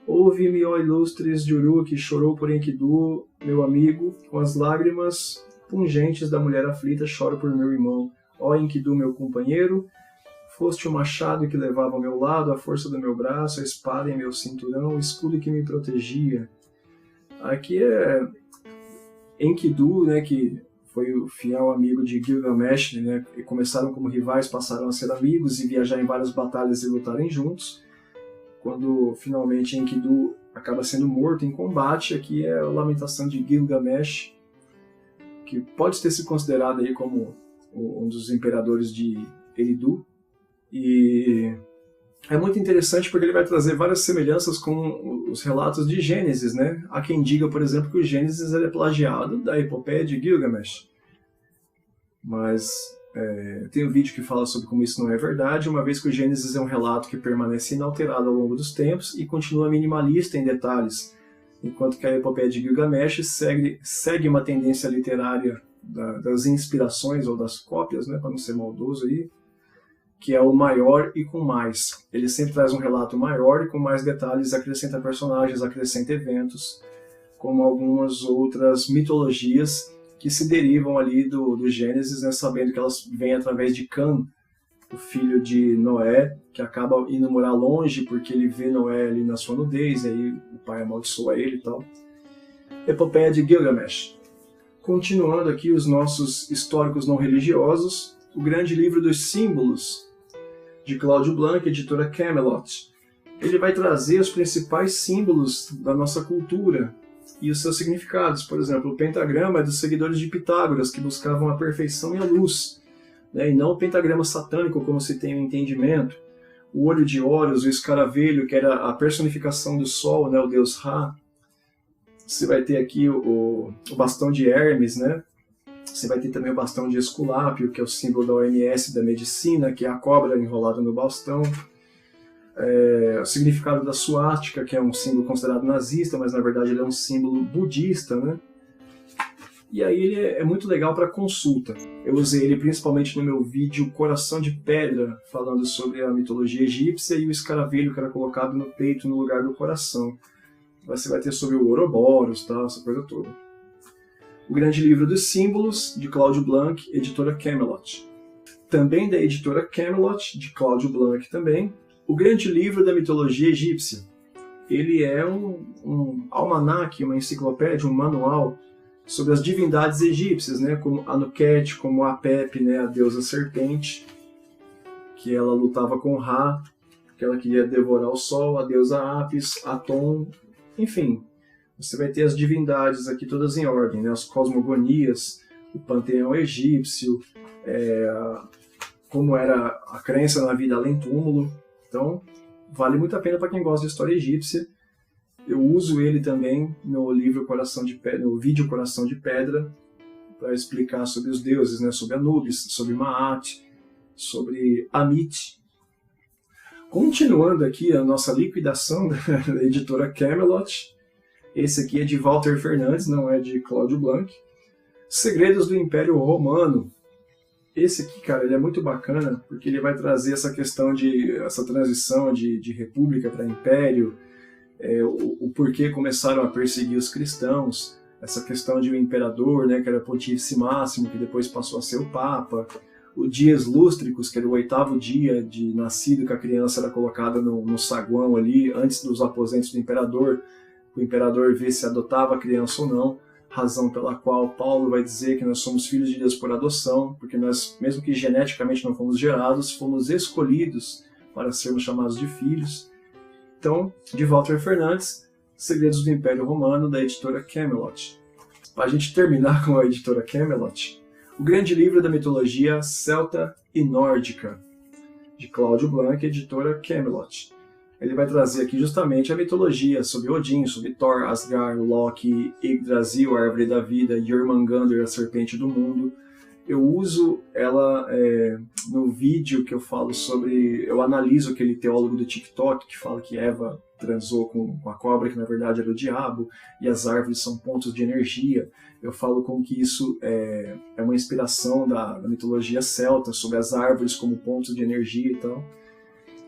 Ouve-me, ó ilustres de Uruk, chorou por Enkidu, meu amigo, com as lágrimas pungentes da mulher aflita, choro por meu irmão. Ó Enkidu, meu companheiro, foste o machado que levava ao meu lado, a força do meu braço, a espada em meu cinturão, o escudo que me protegia. Aqui é Enkidu, né, que foi o fiel amigo de Gilgamesh, né, e começaram como rivais, passaram a ser amigos e viajar em várias batalhas e lutarem juntos. Quando finalmente Enkidu acaba sendo morto em combate. Aqui é a lamentação de Gilgamesh, que pode ter sido considerado aí como um dos imperadores de Eridu. E é muito interessante porque ele vai trazer várias semelhanças com os relatos de Gênesis, né? Há quem diga, por exemplo, que o Gênesis é plagiado da epopeia de Gilgamesh. Mas tem um vídeo que fala sobre como isso não é verdade, uma vez que o Gênesis é um relato que permanece inalterado ao longo dos tempos e continua minimalista em detalhes, enquanto que a epopeia de Gilgamesh segue uma tendência literária das inspirações ou das cópias, né, para não ser maldoso aí, que é o maior e com mais. Ele sempre traz um relato maior e com mais detalhes, acrescenta personagens, acrescenta eventos, como algumas outras mitologias que se derivam ali do Gênesis, né, sabendo que elas vêm através de Cã, o filho de Noé, que acaba indo morar longe porque ele vê Noé ali na sua nudez, e aí o pai amaldiçoa ele e tal. Epopeia de Gilgamesh. Continuando aqui os nossos históricos não religiosos, o grande livro dos símbolos, de Cláudio Blanc, editora Camelot. Ele vai trazer os principais símbolos da nossa cultura e os seus significados. Por exemplo, o pentagrama é dos seguidores de Pitágoras, que buscavam a perfeição e a luz, né? E não o pentagrama satânico, como se tem o entendimento. O olho de Horus, o escaravelho, que era a personificação do sol, né? O deus Ra. Você vai ter aqui o bastão de Hermes, né? Você vai ter também o bastão de Esculápio, que é o símbolo da OMS, da medicina, que é a cobra enrolada no bastão. O significado da suástica, que é um símbolo considerado nazista, mas na verdade ele é um símbolo budista, né? E aí ele é muito legal para consulta. Eu usei ele principalmente no meu vídeo Coração de Pedra, falando sobre a mitologia egípcia e o escaravelho que era colocado no peito no lugar do coração. Você vai ter sobre o Ouroboros, tá? Essa coisa toda. O grande livro dos símbolos, de Cláudio Blanc, editora Camelot. Também da editora Camelot, de Cláudio Blanc também, o grande livro da mitologia egípcia. Ele é um almanaque, uma enciclopédia, um manual sobre as divindades egípcias, né, como Anuket, como Apep, né, a deusa serpente, que ela lutava com Ra, que ela queria devorar o sol, a deusa Apis, Atom, enfim. Você vai ter as divindades aqui todas em ordem, né? As cosmogonias, o panteão egípcio, como era a crença na vida além túmulo. Então, vale muito a pena para quem gosta de história egípcia. Eu uso ele também no livro Coração de Pedra, no vídeo Coração de Pedra, para explicar sobre os deuses, né? Sobre Anubis, sobre Maat, sobre Amit. Continuando aqui a nossa liquidação da editora Camelot. Esse aqui é de Walter Fernandes, não é de Cláudio Blanc. Segredos do Império Romano. Esse aqui, cara, ele é muito bacana, porque ele vai trazer essa questão essa transição de república para império, o porquê começaram a perseguir os cristãos, essa questão de um imperador, né, que era Pontífice Máximo, que depois passou a ser o Papa, o Dias Lústricos, que era o 8º dia de nascido, que a criança era colocada no saguão ali, antes dos aposentos do imperador, o imperador vê se adotava a criança ou não, razão pela qual Paulo vai dizer que nós somos filhos de Deus por adoção, porque nós, mesmo que geneticamente não fomos gerados, fomos escolhidos para sermos chamados de filhos. Então, de Walter Fernandes, Segredos do Império Romano, da editora Camelot. Para a gente terminar com a editora Camelot, o grande livro da mitologia celta e nórdica, de Cláudio Blanc, editora Camelot. Ele vai trazer aqui justamente a mitologia sobre Odin, sobre Thor, Asgard, Loki, Yggdrasil, a Árvore da Vida, Jormungandr, a Serpente do Mundo. Eu uso ela no vídeo que eu falo sobre... Eu analiso aquele teólogo do TikTok que fala que Eva transou com a cobra, que na verdade era o diabo, e as árvores são pontos de energia. Eu falo como que isso é uma inspiração da mitologia celta, sobre as árvores como pontos de energia e tal.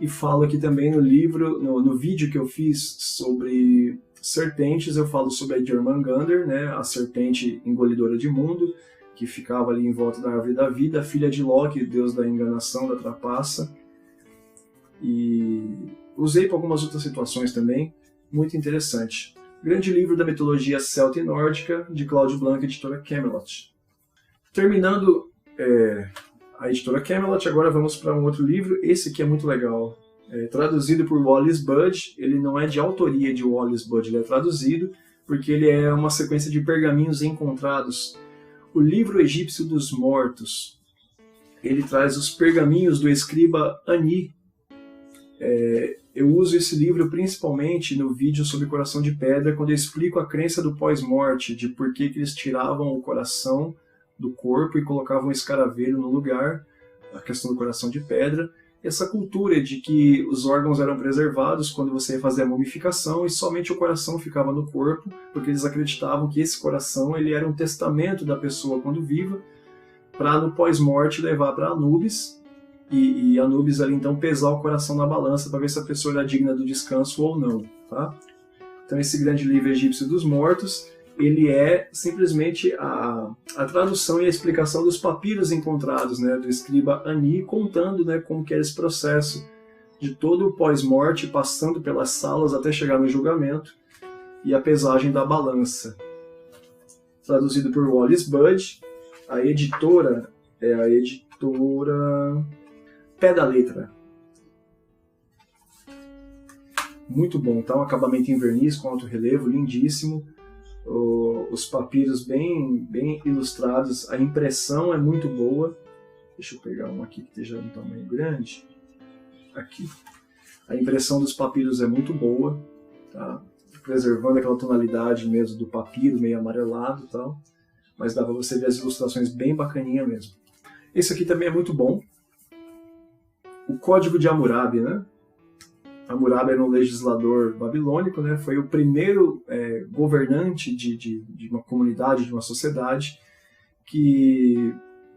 E falo aqui também no livro, no vídeo que eu fiz sobre serpentes, eu falo sobre a Jormungandr, né, a serpente engolidora de mundo, que ficava ali em volta da Árvore da Vida, filha de Loki, deus da enganação, da trapaça. E usei para algumas outras situações também, muito interessante. Grande livro da mitologia celta e nórdica, de Cláudio Blanc, editora Camelot. Terminando a editora Camelot, agora vamos para um outro livro. Esse aqui é muito legal. traduzido por Wallis Budge. Ele não é de autoria de Wallis Budge, ele é traduzido porque ele é uma sequência de pergaminhos encontrados. O livro egípcio dos mortos, ele traz os pergaminhos do escriba Ani. Eu uso esse livro principalmente no vídeo sobre coração de pedra, quando eu explico a crença do pós-morte, de por que eles tiravam o coração do corpo e colocavam um escaravelho no lugar, a questão do coração de pedra. Essa cultura de que os órgãos eram preservados quando você ia fazer a mumificação e somente o coração ficava no corpo, porque eles acreditavam que esse coração ele era um testamento da pessoa quando viva, para no pós-morte levar para Anubis, e Anubis ali então pesar o coração na balança para ver se a pessoa era digna do descanso ou não. Tá? Então esse grande livro egípcio dos mortos, ele é simplesmente a tradução e a explicação dos papiros encontrados, né, do escriba Ani, contando, né, como que era esse processo de todo o pós-morte, passando pelas salas até chegar no julgamento e a pesagem da balança. Traduzido por Wallis Budge, a editora é a editora Pé da Letra. Muito bom, tá? Um acabamento em verniz com alto relevo, lindíssimo. Os papiros bem ilustrados, a impressão é muito boa. Deixa eu pegar um aqui que esteja de um tamanho grande. Aqui. A impressão dos papiros é muito boa, tá? Preservando aquela tonalidade mesmo do papiro, meio amarelado e tal. Mas dá para você ver as ilustrações bem bacaninha mesmo. Esse aqui também é muito bom. O Código de Hammurabi, né? Hammurabi era um legislador babilônico, né? Foi o primeiro governante de uma comunidade, de uma sociedade, que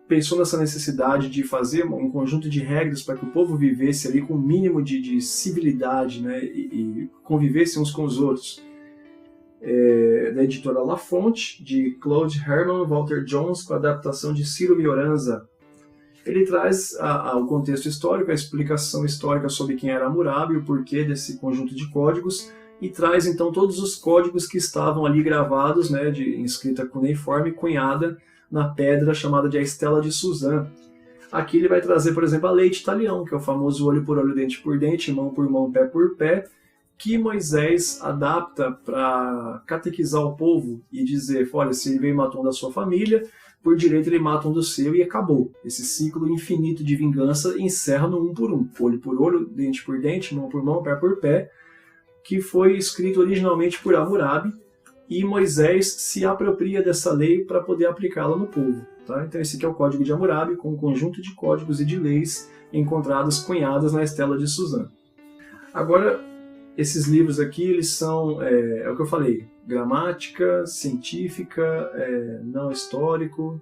pensou nessa necessidade de fazer um conjunto de regras para que o povo vivesse ali com o mínimo de civilidade, né? E convivesse uns com os outros. Da editora La Fonte, de Claude Herman Walter Jones, com a adaptação de Ciro Mioranza. Ele traz o contexto histórico, a explicação histórica sobre quem era Hammurabi, o porquê desse conjunto de códigos, e traz então todos os códigos que estavam ali gravados, né, em escrita cuneiforme, cunhada na pedra chamada de a Estela de Suzã. Aqui ele vai trazer, por exemplo, a lei de Talião, que é o famoso olho por olho, dente por dente, mão por mão, pé por pé, que Moisés adapta para catequizar o povo e dizer, olha, se ele veio e matou um da sua família, por direito ele mata um do seu e acabou. Esse ciclo infinito de vingança encerra no um por um. Olho por olho, dente por dente, mão por mão, pé por pé, que foi escrito originalmente por Hammurabi, e Moisés se apropria dessa lei para poder aplicá-la no povo. Tá? Então esse aqui é o Código de Hammurabi, com um conjunto de códigos e de leis encontradas cunhadas na Estela de Suzã. Agora, esses livros aqui, eles são, é o que eu falei, gramática, científica, não histórico.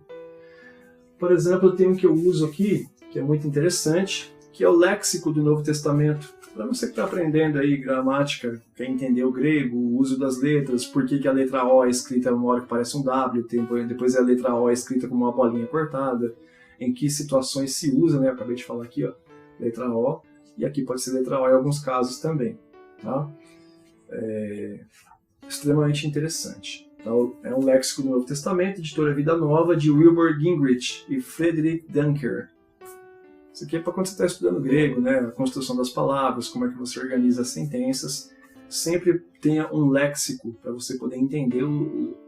Por exemplo, tem um que eu uso aqui, que é muito interessante, que é o Léxico do Novo Testamento. Para você que está aprendendo aí gramática, quer entender o grego, o uso das letras, por que a letra O é escrita uma hora que parece um W, depois a letra O é escrita como uma bolinha cortada, em que situações se usa, né? Eu acabei de falar aqui, ó, letra O, e aqui pode ser letra O em alguns casos também. Tá? Extremamente interessante. Então, é um léxico do Novo Testamento, editora Vida Nova, de Wilbur Gingrich e Friedrich Dunker. Isso aqui é para quando você está estudando grego, né? A construção das palavras, como é que você organiza as sentenças. Sempre tenha um léxico para você poder entender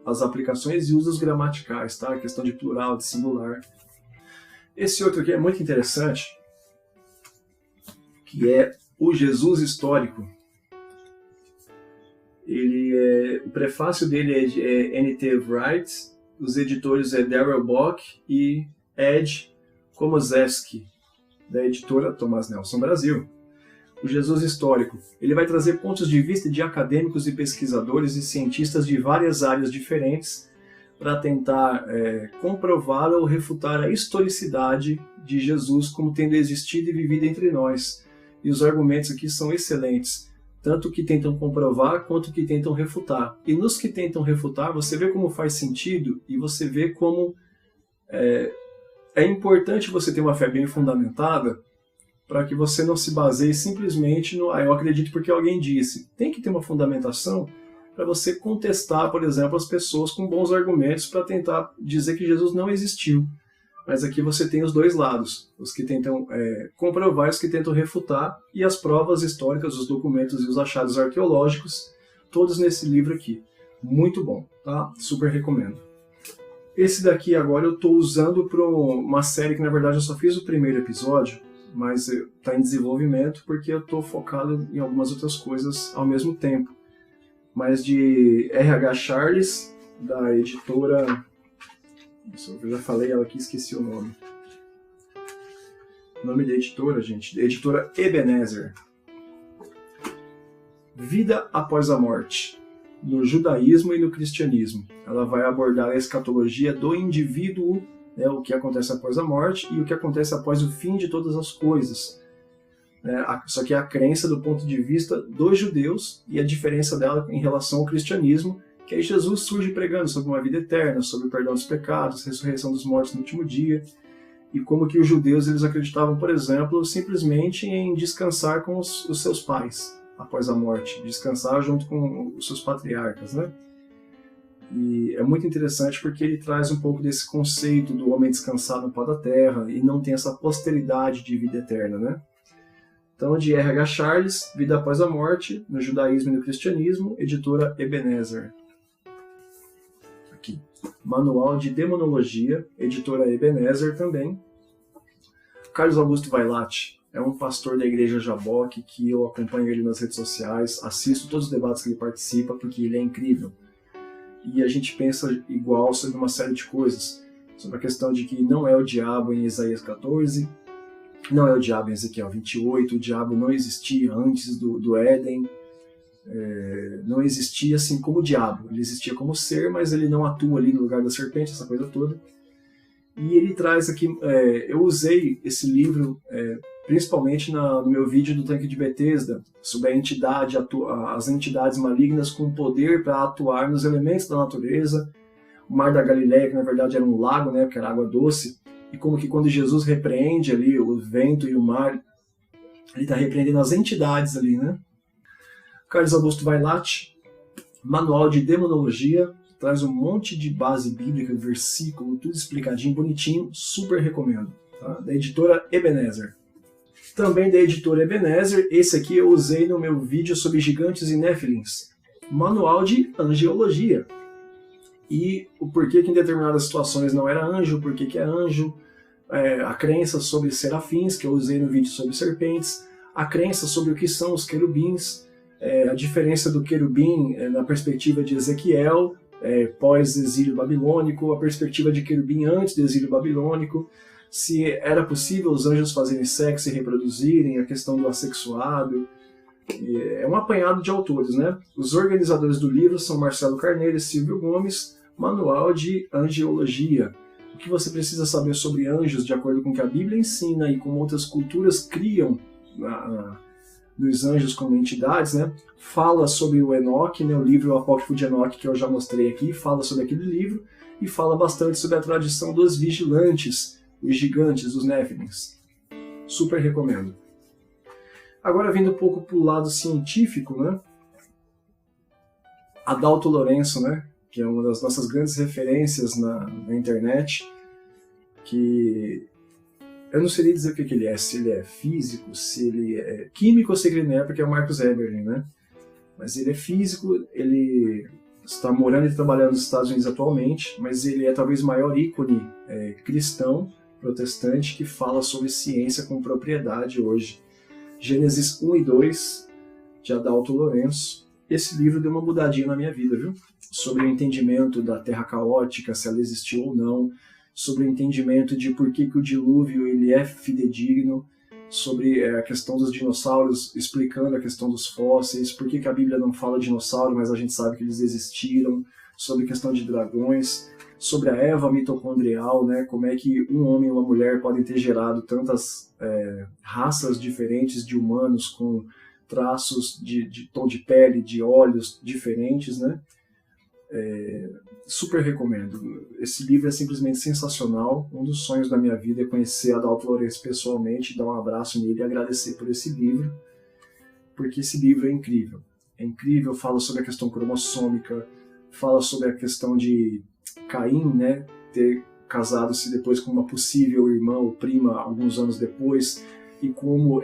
as aplicações e usos gramaticais, tá? A questão de plural, de singular. Esse outro aqui é muito interessante, que é o Jesus Histórico. O prefácio dele é de N.T. Wright, os editores é Darrell Bock e Ed Komosewski, da editora Thomas Nelson Brasil. O Jesus Histórico, ele vai trazer pontos de vista de acadêmicos e pesquisadores e cientistas de várias áreas diferentes para tentar comprovar ou refutar a historicidade de Jesus como tendo existido e vivido entre nós. E os argumentos aqui são excelentes, tanto que tentam comprovar quanto que tentam refutar. E nos que tentam refutar, você vê como faz sentido e você vê como é importante você ter uma fé bem fundamentada para que você não se baseie simplesmente no eu acredito porque alguém disse. Tem que ter uma fundamentação para você contestar, por exemplo, as pessoas com bons argumentos para tentar dizer que Jesus não existiu. Mas aqui você tem os dois lados, os que tentam comprovar e os que tentam refutar, e as provas históricas, os documentos e os achados arqueológicos, todos nesse livro aqui. Muito bom, tá? Super recomendo. Esse daqui agora eu estou usando para uma série que na verdade eu só fiz o primeiro episódio, mas está em desenvolvimento porque eu estou focado em algumas outras coisas ao mesmo tempo. Mas de R.H. Charles, da editora... Eu já falei ela aqui, esqueci o nome. O nome da editora, gente, editora Ebenezer. Vida após a morte, no judaísmo e no cristianismo. Ela vai abordar a escatologia do indivíduo, né, o que acontece após a morte e o que acontece após o fim de todas as coisas. Só que é a crença do ponto de vista dos judeus e a diferença dela em relação ao cristianismo, que aí Jesus surge pregando sobre uma vida eterna, sobre o perdão dos pecados, ressurreição dos mortos no último dia, e como que os judeus eles acreditavam, por exemplo, simplesmente em descansar com os seus pais após a morte, descansar junto com os seus patriarcas, né? E é muito interessante porque ele traz um pouco desse conceito do homem descansar no pó da terra e não tem essa posteridade de vida eterna, né? Então, de R.H. Charles, Vida após a morte, no judaísmo e no cristianismo, editora Ebenezer. Aqui. Manual de Demonologia, editora Ebenezer também. Carlos Augusto Vailate é um pastor da igreja Jaboque que eu acompanho ele nas redes sociais, assisto todos os debates que ele participa porque ele é incrível. E a gente pensa igual sobre uma série de coisas, sobre a questão de que não é o diabo em Isaías 14, não é o diabo em Ezequiel 28, o diabo não existia antes do Éden, não existia assim como o diabo, ele existia como ser, mas ele não atua ali no lugar da serpente, essa coisa toda. E ele traz aqui, eu usei esse livro principalmente no meu vídeo do Tanque de Betesda, sobre a entidade, as entidades malignas com poder para atuar nos elementos da natureza. O Mar da Galileia, que na verdade era um lago, né, porque era água doce, e como que quando Jesus repreende ali o vento e o mar, ele está repreendendo as entidades ali, né? Carlos Augusto Vailate, Manual de Demonologia, traz um monte de base bíblica, versículo, tudo explicadinho, bonitinho, super recomendo. Tá? Da editora Ebenezer. Também da editora Ebenezer, esse aqui eu usei no meu vídeo sobre gigantes e néfilins. Manual de Angiologia. E o porquê que em determinadas situações não era anjo, porquê que é anjo, a crença sobre serafins, que eu usei no vídeo sobre serpentes, a crença sobre o que são os querubins, a diferença do querubim na perspectiva de Ezequiel, pós-exílio babilônico, a perspectiva de querubim antes do exílio babilônico, se era possível os anjos fazerem sexo e reproduzirem, a questão do assexuado. É um apanhado de autores, né? Os organizadores do livro são Marcelo Carneiro e Silvio Gomes, Manual de Angiologia. O que você precisa saber sobre anjos de acordo com o que a Bíblia ensina e como outras culturas criam dos anjos como entidades, né? Fala sobre o Enoque, né? O livro Apócrifo de Enoque que eu já mostrei aqui, fala sobre aquele livro e fala bastante sobre a tradição dos vigilantes, os gigantes, os néfilins. Super recomendo. Agora vindo um pouco para o lado científico, né? Adalto Lourenço, né? Que é uma das nossas grandes referências na internet, que eu não sei dizer o que ele é, se ele é físico, se ele é químico, eu sei que ele não é, porque é o Marcus Eberlin, né? Mas ele é físico, ele está morando e trabalhando nos Estados Unidos atualmente, mas ele é talvez o maior ícone cristão, protestante, que fala sobre ciência com propriedade hoje. Gênesis 1 e 2, de Adalto Lourenço. Esse livro deu uma mudadinha na minha vida, viu? Sobre o entendimento da Terra caótica, se ela existiu ou não, sobre o entendimento de por que o dilúvio ele é fidedigno, sobre a questão dos dinossauros, explicando a questão dos fósseis, por que a Bíblia não fala dinossauro, mas a gente sabe que eles existiram, sobre a questão de dragões, sobre a Eva mitocondrial, né? Como é que um homem e uma mulher podem ter gerado tantas raças diferentes de humanos com traços de tom de pele, de olhos diferentes, né? Super recomendo. Esse livro é simplesmente sensacional. Um dos sonhos da minha vida é conhecer Adalto Lourenço pessoalmente, dar um abraço nele e agradecer por esse livro, porque esse livro é incrível. É incrível, fala sobre a questão cromossômica, fala sobre a questão de Caim, né, ter casado-se depois com uma possível irmã ou prima alguns anos depois, e como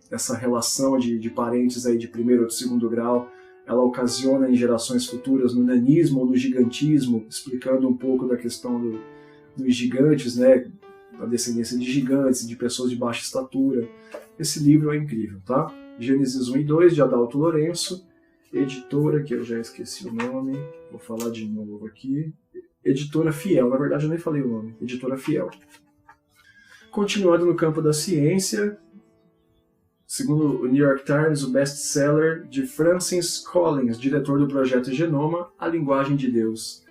essa relação de parentes aí de primeiro ou de segundo grau, ela ocasiona em gerações futuras no nanismo ou no gigantismo, explicando um pouco da questão dos gigantes, né, da descendência de gigantes, de pessoas de baixa estatura. Esse livro é incrível, tá? Gênesis 1 e 2, de Adalto Lourenço, editora, que eu já esqueci o nome, vou falar de novo aqui, Editora Fiel, na verdade eu nem falei o nome, Editora Fiel. Continuando no campo da ciência, segundo o New York Times, o best-seller de Francis Collins, diretor do projeto Genoma, A Linguagem de Deus.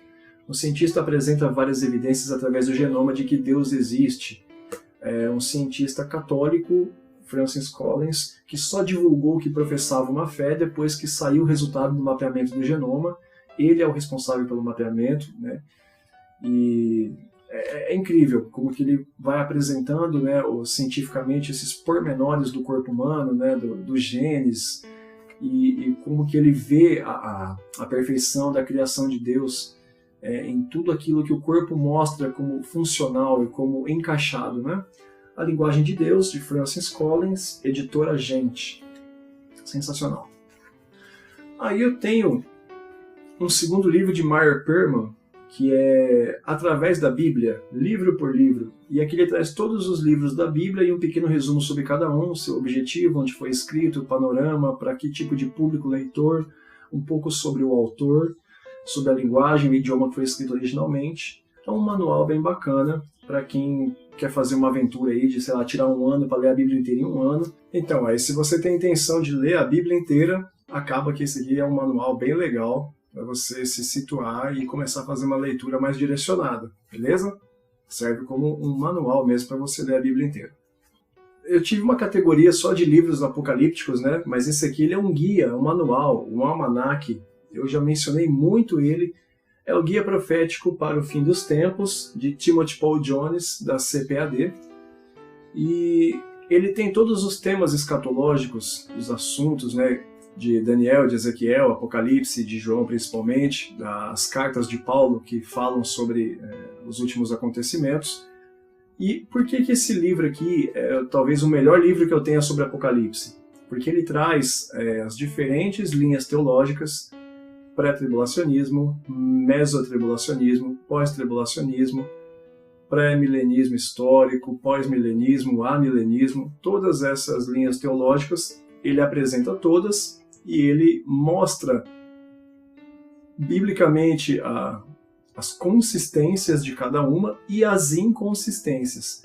O cientista apresenta várias evidências através do genoma de que Deus existe. É um cientista católico, Francis Collins, que só divulgou que professava uma fé depois que saiu o resultado do mapeamento do genoma. Ele é o responsável pelo mapeamento, né? E é incrível como que ele vai apresentando, né, cientificamente esses pormenores do corpo humano, né, dos genes, e como que ele vê a perfeição da criação de Deus em tudo aquilo que o corpo mostra como funcional e como encaixado, né? A Linguagem de Deus, de Francis Collins, editora Gente. Sensacional. Aí eu tenho um segundo livro de Meyer Perman, que é Através da Bíblia, livro por livro. E aqui ele traz todos os livros da Bíblia e um pequeno resumo sobre cada um, seu objetivo, onde foi escrito, o panorama, para que tipo de público leitor, um pouco sobre o autor, sobre a linguagem, o idioma que foi escrito originalmente. É um manual bem bacana para quem quer fazer uma aventura aí de, sei lá, tirar um ano para ler a Bíblia inteira em um ano. Então, aí se você tem a intenção de ler a Bíblia inteira, acaba que esse aqui é um manual bem legal para você se situar e começar a fazer uma leitura mais direcionada, beleza? Serve como um manual mesmo para você ler a Bíblia inteira. Eu tive uma categoria só de livros apocalípticos, né? Mas esse aqui ele é um guia, um manual, um almanaque. Eu já mencionei muito ele. É o Guia Profético para o Fim dos Tempos, de Timothy Paul Jones, da CPAD. E ele tem todos os temas escatológicos, os assuntos, né, de Daniel, de Ezequiel, Apocalipse, de João principalmente, das cartas de Paulo que falam sobre os últimos acontecimentos. E por que esse livro aqui é talvez o melhor livro que eu tenha sobre Apocalipse? Porque ele traz as diferentes linhas teológicas: pré-tribulacionismo, mesotribulacionismo, pós-tribulacionismo, pré-milenismo histórico, pós-milenismo, amilenismo. Todas essas linhas teológicas ele apresenta todas e ele mostra biblicamente as consistências de cada uma e as inconsistências.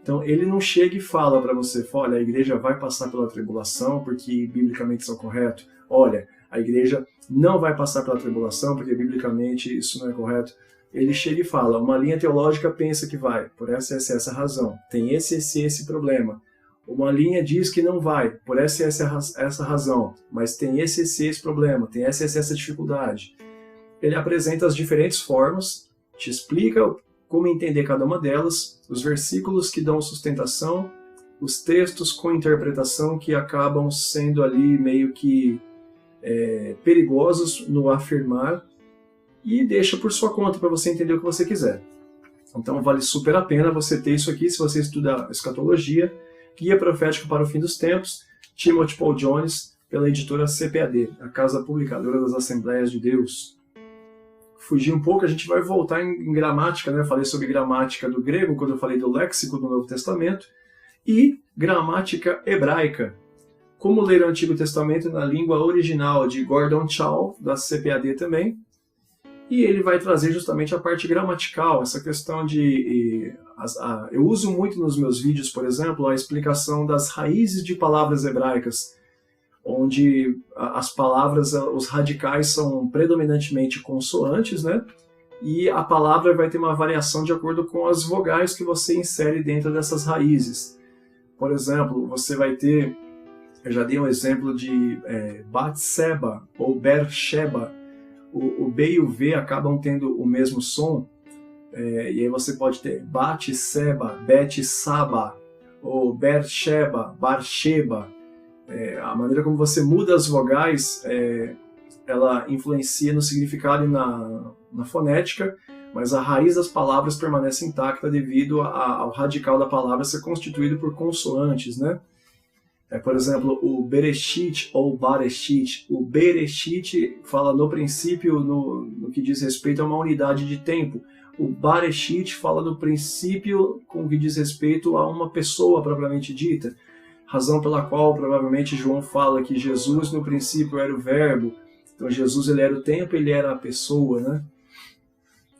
Então ele não chega e fala para você, olha, a igreja vai passar pela tribulação porque biblicamente isso é correto. Olha, a igreja não vai passar pela tribulação porque biblicamente isso não é correto. Ele chega e fala, uma linha teológica pensa que vai, por essa razão. Tem esse problema. Uma linha diz que não vai, por essa razão, mas tem esse problema, tem essa dificuldade. Ele apresenta as diferentes formas, te explica como entender cada uma delas, os versículos que dão sustentação, os textos com interpretação que acabam sendo ali meio que perigosos no afirmar, e deixa por sua conta para você entender o que você quiser. Então vale super a pena você ter isso aqui se você estuda escatologia. Guia Profético para o Fim dos Tempos, Timothy Paul Jones, pela editora CPAD, a Casa Publicadora das Assembleias de Deus. Fugir um pouco, a gente vai voltar em gramática, né? Eu falei sobre gramática do grego, quando eu falei do léxico do Novo Testamento, e gramática hebraica. Como ler o Antigo Testamento na língua original, de Gordon Chau, da CPAD também. E ele vai trazer justamente a parte gramatical, essa questão de... eu uso muito nos meus vídeos, por exemplo, a explicação das raízes de palavras hebraicas, onde as palavras, os radicais são predominantemente consoantes, né? E a palavra vai ter uma variação de acordo com as vogais que você insere dentro dessas raízes. Por exemplo, você vai ter... Eu já dei um exemplo de Batseba ou Beersheba. O B e o V acabam tendo o mesmo som, e aí você pode ter Batseba, Bet-Saba, ou Beersheba, Barsheba. A maneira como você muda as vogais, ela influencia no significado e na fonética. mas a raiz das palavras permanece intacta devido ao radical da palavra ser constituído por consoantes, né? Por exemplo, o Bereshit ou Bareshit. O Bereshit fala no princípio, no que diz respeito a uma unidade de tempo. O Bareshit fala do princípio com que diz respeito a uma pessoa propriamente dita. Razão pela qual provavelmente João fala que Jesus no princípio era o verbo. Então Jesus ele era o tempo, ele era a pessoa, né?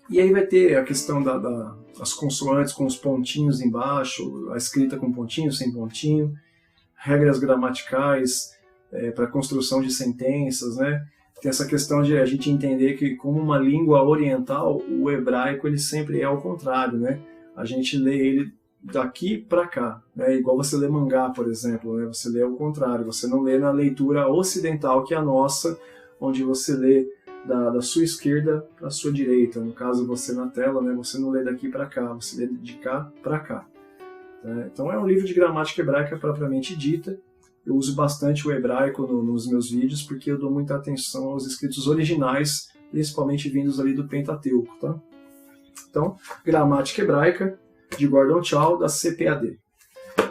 E aí vai ter a questão das consoantes com os pontinhos embaixo, a escrita com pontinho, sem pontinho, regras gramaticais para construção de sentenças, né? Tem essa questão de a gente entender que, como uma língua oriental, o hebraico ele sempre é ao contrário, né? A gente lê ele daqui para cá, né? Igual você lê mangá, por exemplo, né? Você lê ao contrário, você não lê na leitura ocidental, que é a nossa, onde você lê da sua esquerda para a sua direita. No caso, você na tela, né? Você não lê daqui para cá, você lê de cá para cá. Então é um livro de gramática hebraica propriamente dita. Eu uso bastante o hebraico nos meus vídeos porque eu dou muita atenção aos escritos originais, principalmente vindos ali do Pentateuco, tá? Então, gramática hebraica de Gordon Chao, da CPAD.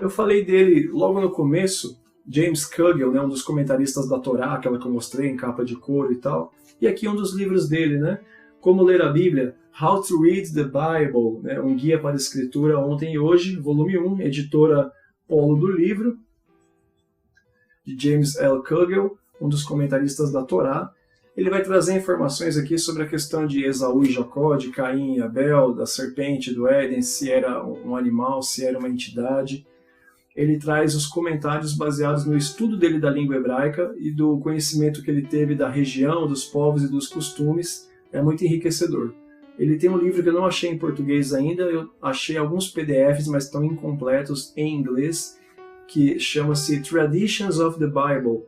Eu falei dele logo no começo, James Kugel, né, um dos comentaristas da Torá, aquela que eu mostrei em capa de couro e tal, e aqui um dos livros dele, né? Como ler a Bíblia, How to Read the Bible, né, um guia para a escritura ontem e hoje, volume 1, editora Polo do Livro, de James L. Kugel, um dos comentaristas da Torá. Ele vai trazer informações aqui sobre a questão de Esaú e Jacó, de Caim e Abel, da serpente do Éden, se era um animal, se era uma entidade. Ele traz os comentários baseados no estudo dele da língua hebraica e do conhecimento que ele teve da região, dos povos e dos costumes. É muito enriquecedor. Ele tem um livro que eu não achei em português ainda, eu achei alguns PDFs, mas estão incompletos em inglês, que chama-se Traditions of the Bible,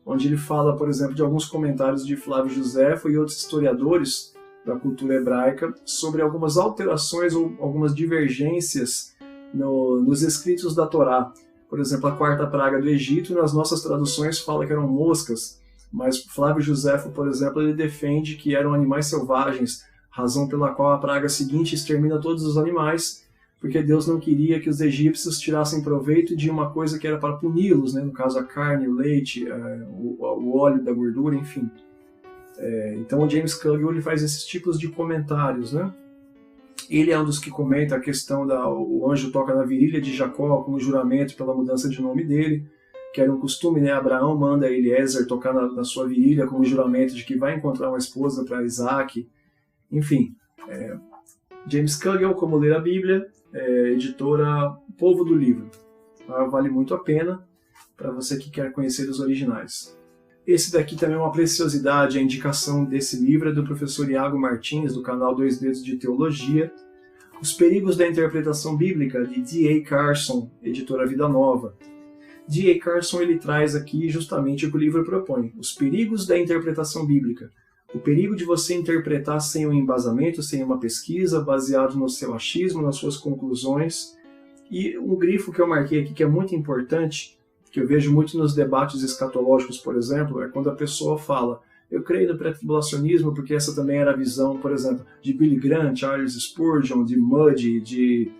onde ele fala, por exemplo, de alguns comentários de Flávio Josefo e outros historiadores da cultura hebraica sobre algumas alterações ou algumas divergências nos escritos da Torá. Por exemplo, a quarta praga do Egito, nas nossas traduções fala que eram moscas, mas Flávio Josefo, por exemplo, ele defende que eram animais selvagens, razão pela qual a praga seguinte extermina todos os animais, porque Deus não queria que os egípcios tirassem proveito de uma coisa que era para puni-los, né? No caso a carne, o leite, o óleo da gordura, enfim. Então o James Kugel ele faz esses tipos de comentários, né? Ele é um dos que comenta a questão o anjo toca na virilha de Jacó como juramento pela mudança de nome dele, que era um costume, né? Abraão manda Eliezer tocar na sua virilha como juramento de que vai encontrar uma esposa para Isaac. Enfim, James Kugel, Como Ler a Bíblia, editora Povo do Livro. Vale muito a pena para você que quer conhecer os originais. Esse daqui também é uma preciosidade, a indicação desse livro é do professor Iago Martins, do canal Dois Dedos de Teologia, Os Perigos da Interpretação Bíblica, de D.A. Carson, editora Vida Nova. D.A. Carson ele traz aqui justamente o que o livro propõe, os perigos da interpretação bíblica. O perigo de você interpretar sem um embasamento, sem uma pesquisa, baseado no seu achismo, nas suas conclusões. E um grifo que eu marquei aqui que é muito importante, que eu vejo muito nos debates escatológicos, por exemplo, é quando a pessoa fala eu creio no pré-tribulacionismo porque essa também era a visão, por exemplo, de Billy Graham, Charles Spurgeon, de Muddy, de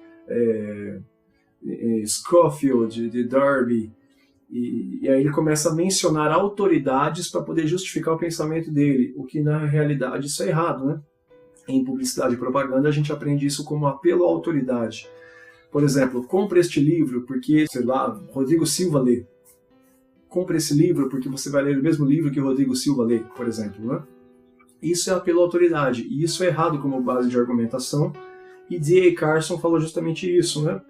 Scofield, de Darby. E aí ele começa a mencionar autoridades para poder justificar o pensamento dele, o que na realidade isso é errado, né? Em publicidade e propaganda a gente aprende isso como apelo à autoridade. Por exemplo, compre este livro porque, sei lá, Rodrigo Silva lê. Compre esse livro porque você vai ler o mesmo livro que Rodrigo Silva lê, por exemplo, né? Isso é apelo à autoridade, e isso é errado como base de argumentação, e D.A. Carson falou justamente isso, né?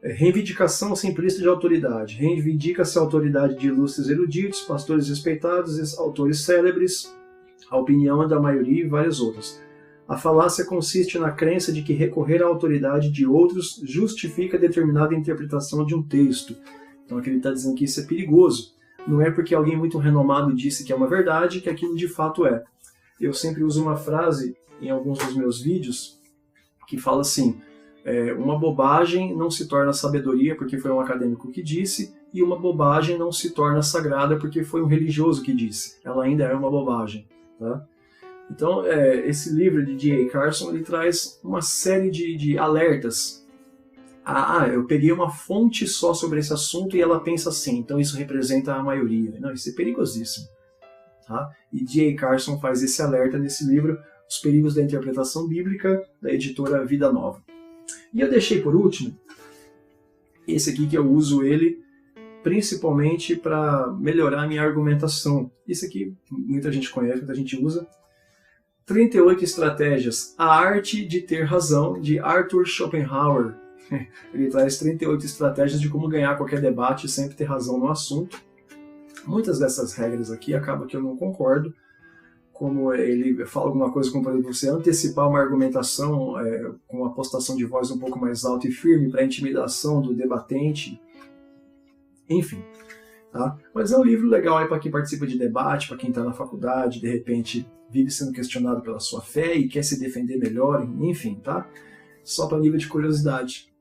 Reivindicação simplista de autoridade. Reivindica-se a autoridade de ilustres eruditos, pastores respeitados, autores célebres, a opinião da maioria e várias outras. A falácia consiste na crença de que recorrer à autoridade de outros justifica determinada interpretação de um texto. Então aqui ele está dizendo que isso é perigoso. Não é porque alguém muito renomado disse que é uma verdade que aquilo de fato é. Eu sempre uso uma frase em alguns dos meus vídeos que fala assim: uma bobagem não se torna sabedoria porque foi um acadêmico que disse, e uma bobagem não se torna sagrada porque foi um religioso que disse. Ela ainda é uma bobagem. Tá? Então, esse livro de D.A. Carson, ele traz uma série de alertas. Eu peguei uma fonte só sobre esse assunto e ela pensa assim, então isso representa a maioria. Não, isso é perigosíssimo. Tá? E D.A. Carson faz esse alerta nesse livro, Os Perigos da Interpretação Bíblica, da editora Vida Nova. E eu deixei por último esse aqui, que eu uso ele principalmente para melhorar a minha argumentação. Esse aqui muita gente conhece, muita gente usa. 38 Estratégias, a Arte de Ter Razão, de Arthur Schopenhauer. Ele traz 38 estratégias de como ganhar qualquer debate e sempre ter razão no assunto. Muitas dessas regras aqui acaba que eu não concordo, como ele fala alguma coisa como, por exemplo, você antecipar uma argumentação com uma postação de voz um pouco mais alta e firme para intimidação do debatente, enfim. Tá? Mas é um livro legal para quem participa de debate, para quem está na faculdade, de repente vive sendo questionado pela sua fé e quer se defender melhor, enfim, tá? Só para nível de curiosidade.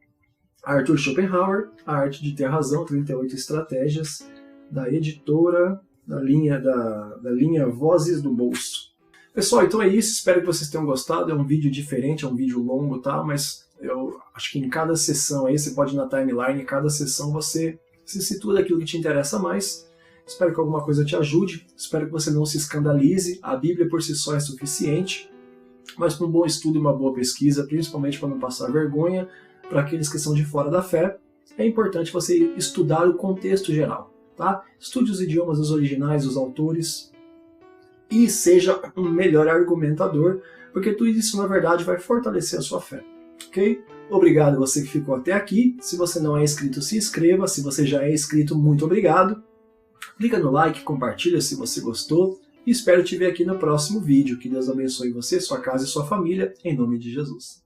Arthur Schopenhauer, A Arte de Ter Razão, 38 Estratégias, da editora, da linha Vozes do Bolso. Pessoal, então é isso, espero que vocês tenham gostado, é um vídeo diferente, é um vídeo longo, tá? Mas eu acho que em cada sessão aí, você pode ir na timeline, em cada sessão você se situa daquilo que te interessa mais. Espero que alguma coisa te ajude, espero que você não se escandalize, a Bíblia por si só é suficiente, mas para um bom estudo e uma boa pesquisa, principalmente para não passar vergonha, para aqueles que são de fora da fé, é importante você estudar o contexto geral. Tá? Estude os idiomas dos originais, dos autores, e seja um melhor argumentador, porque tudo isso na verdade vai fortalecer a sua fé. Ok? Obrigado a você que ficou até aqui. Se você não é inscrito, se inscreva. Se você já é inscrito, muito obrigado. Clica no like, compartilha se você gostou. E espero te ver aqui no próximo vídeo. Que Deus abençoe você, sua casa e sua família, em nome de Jesus.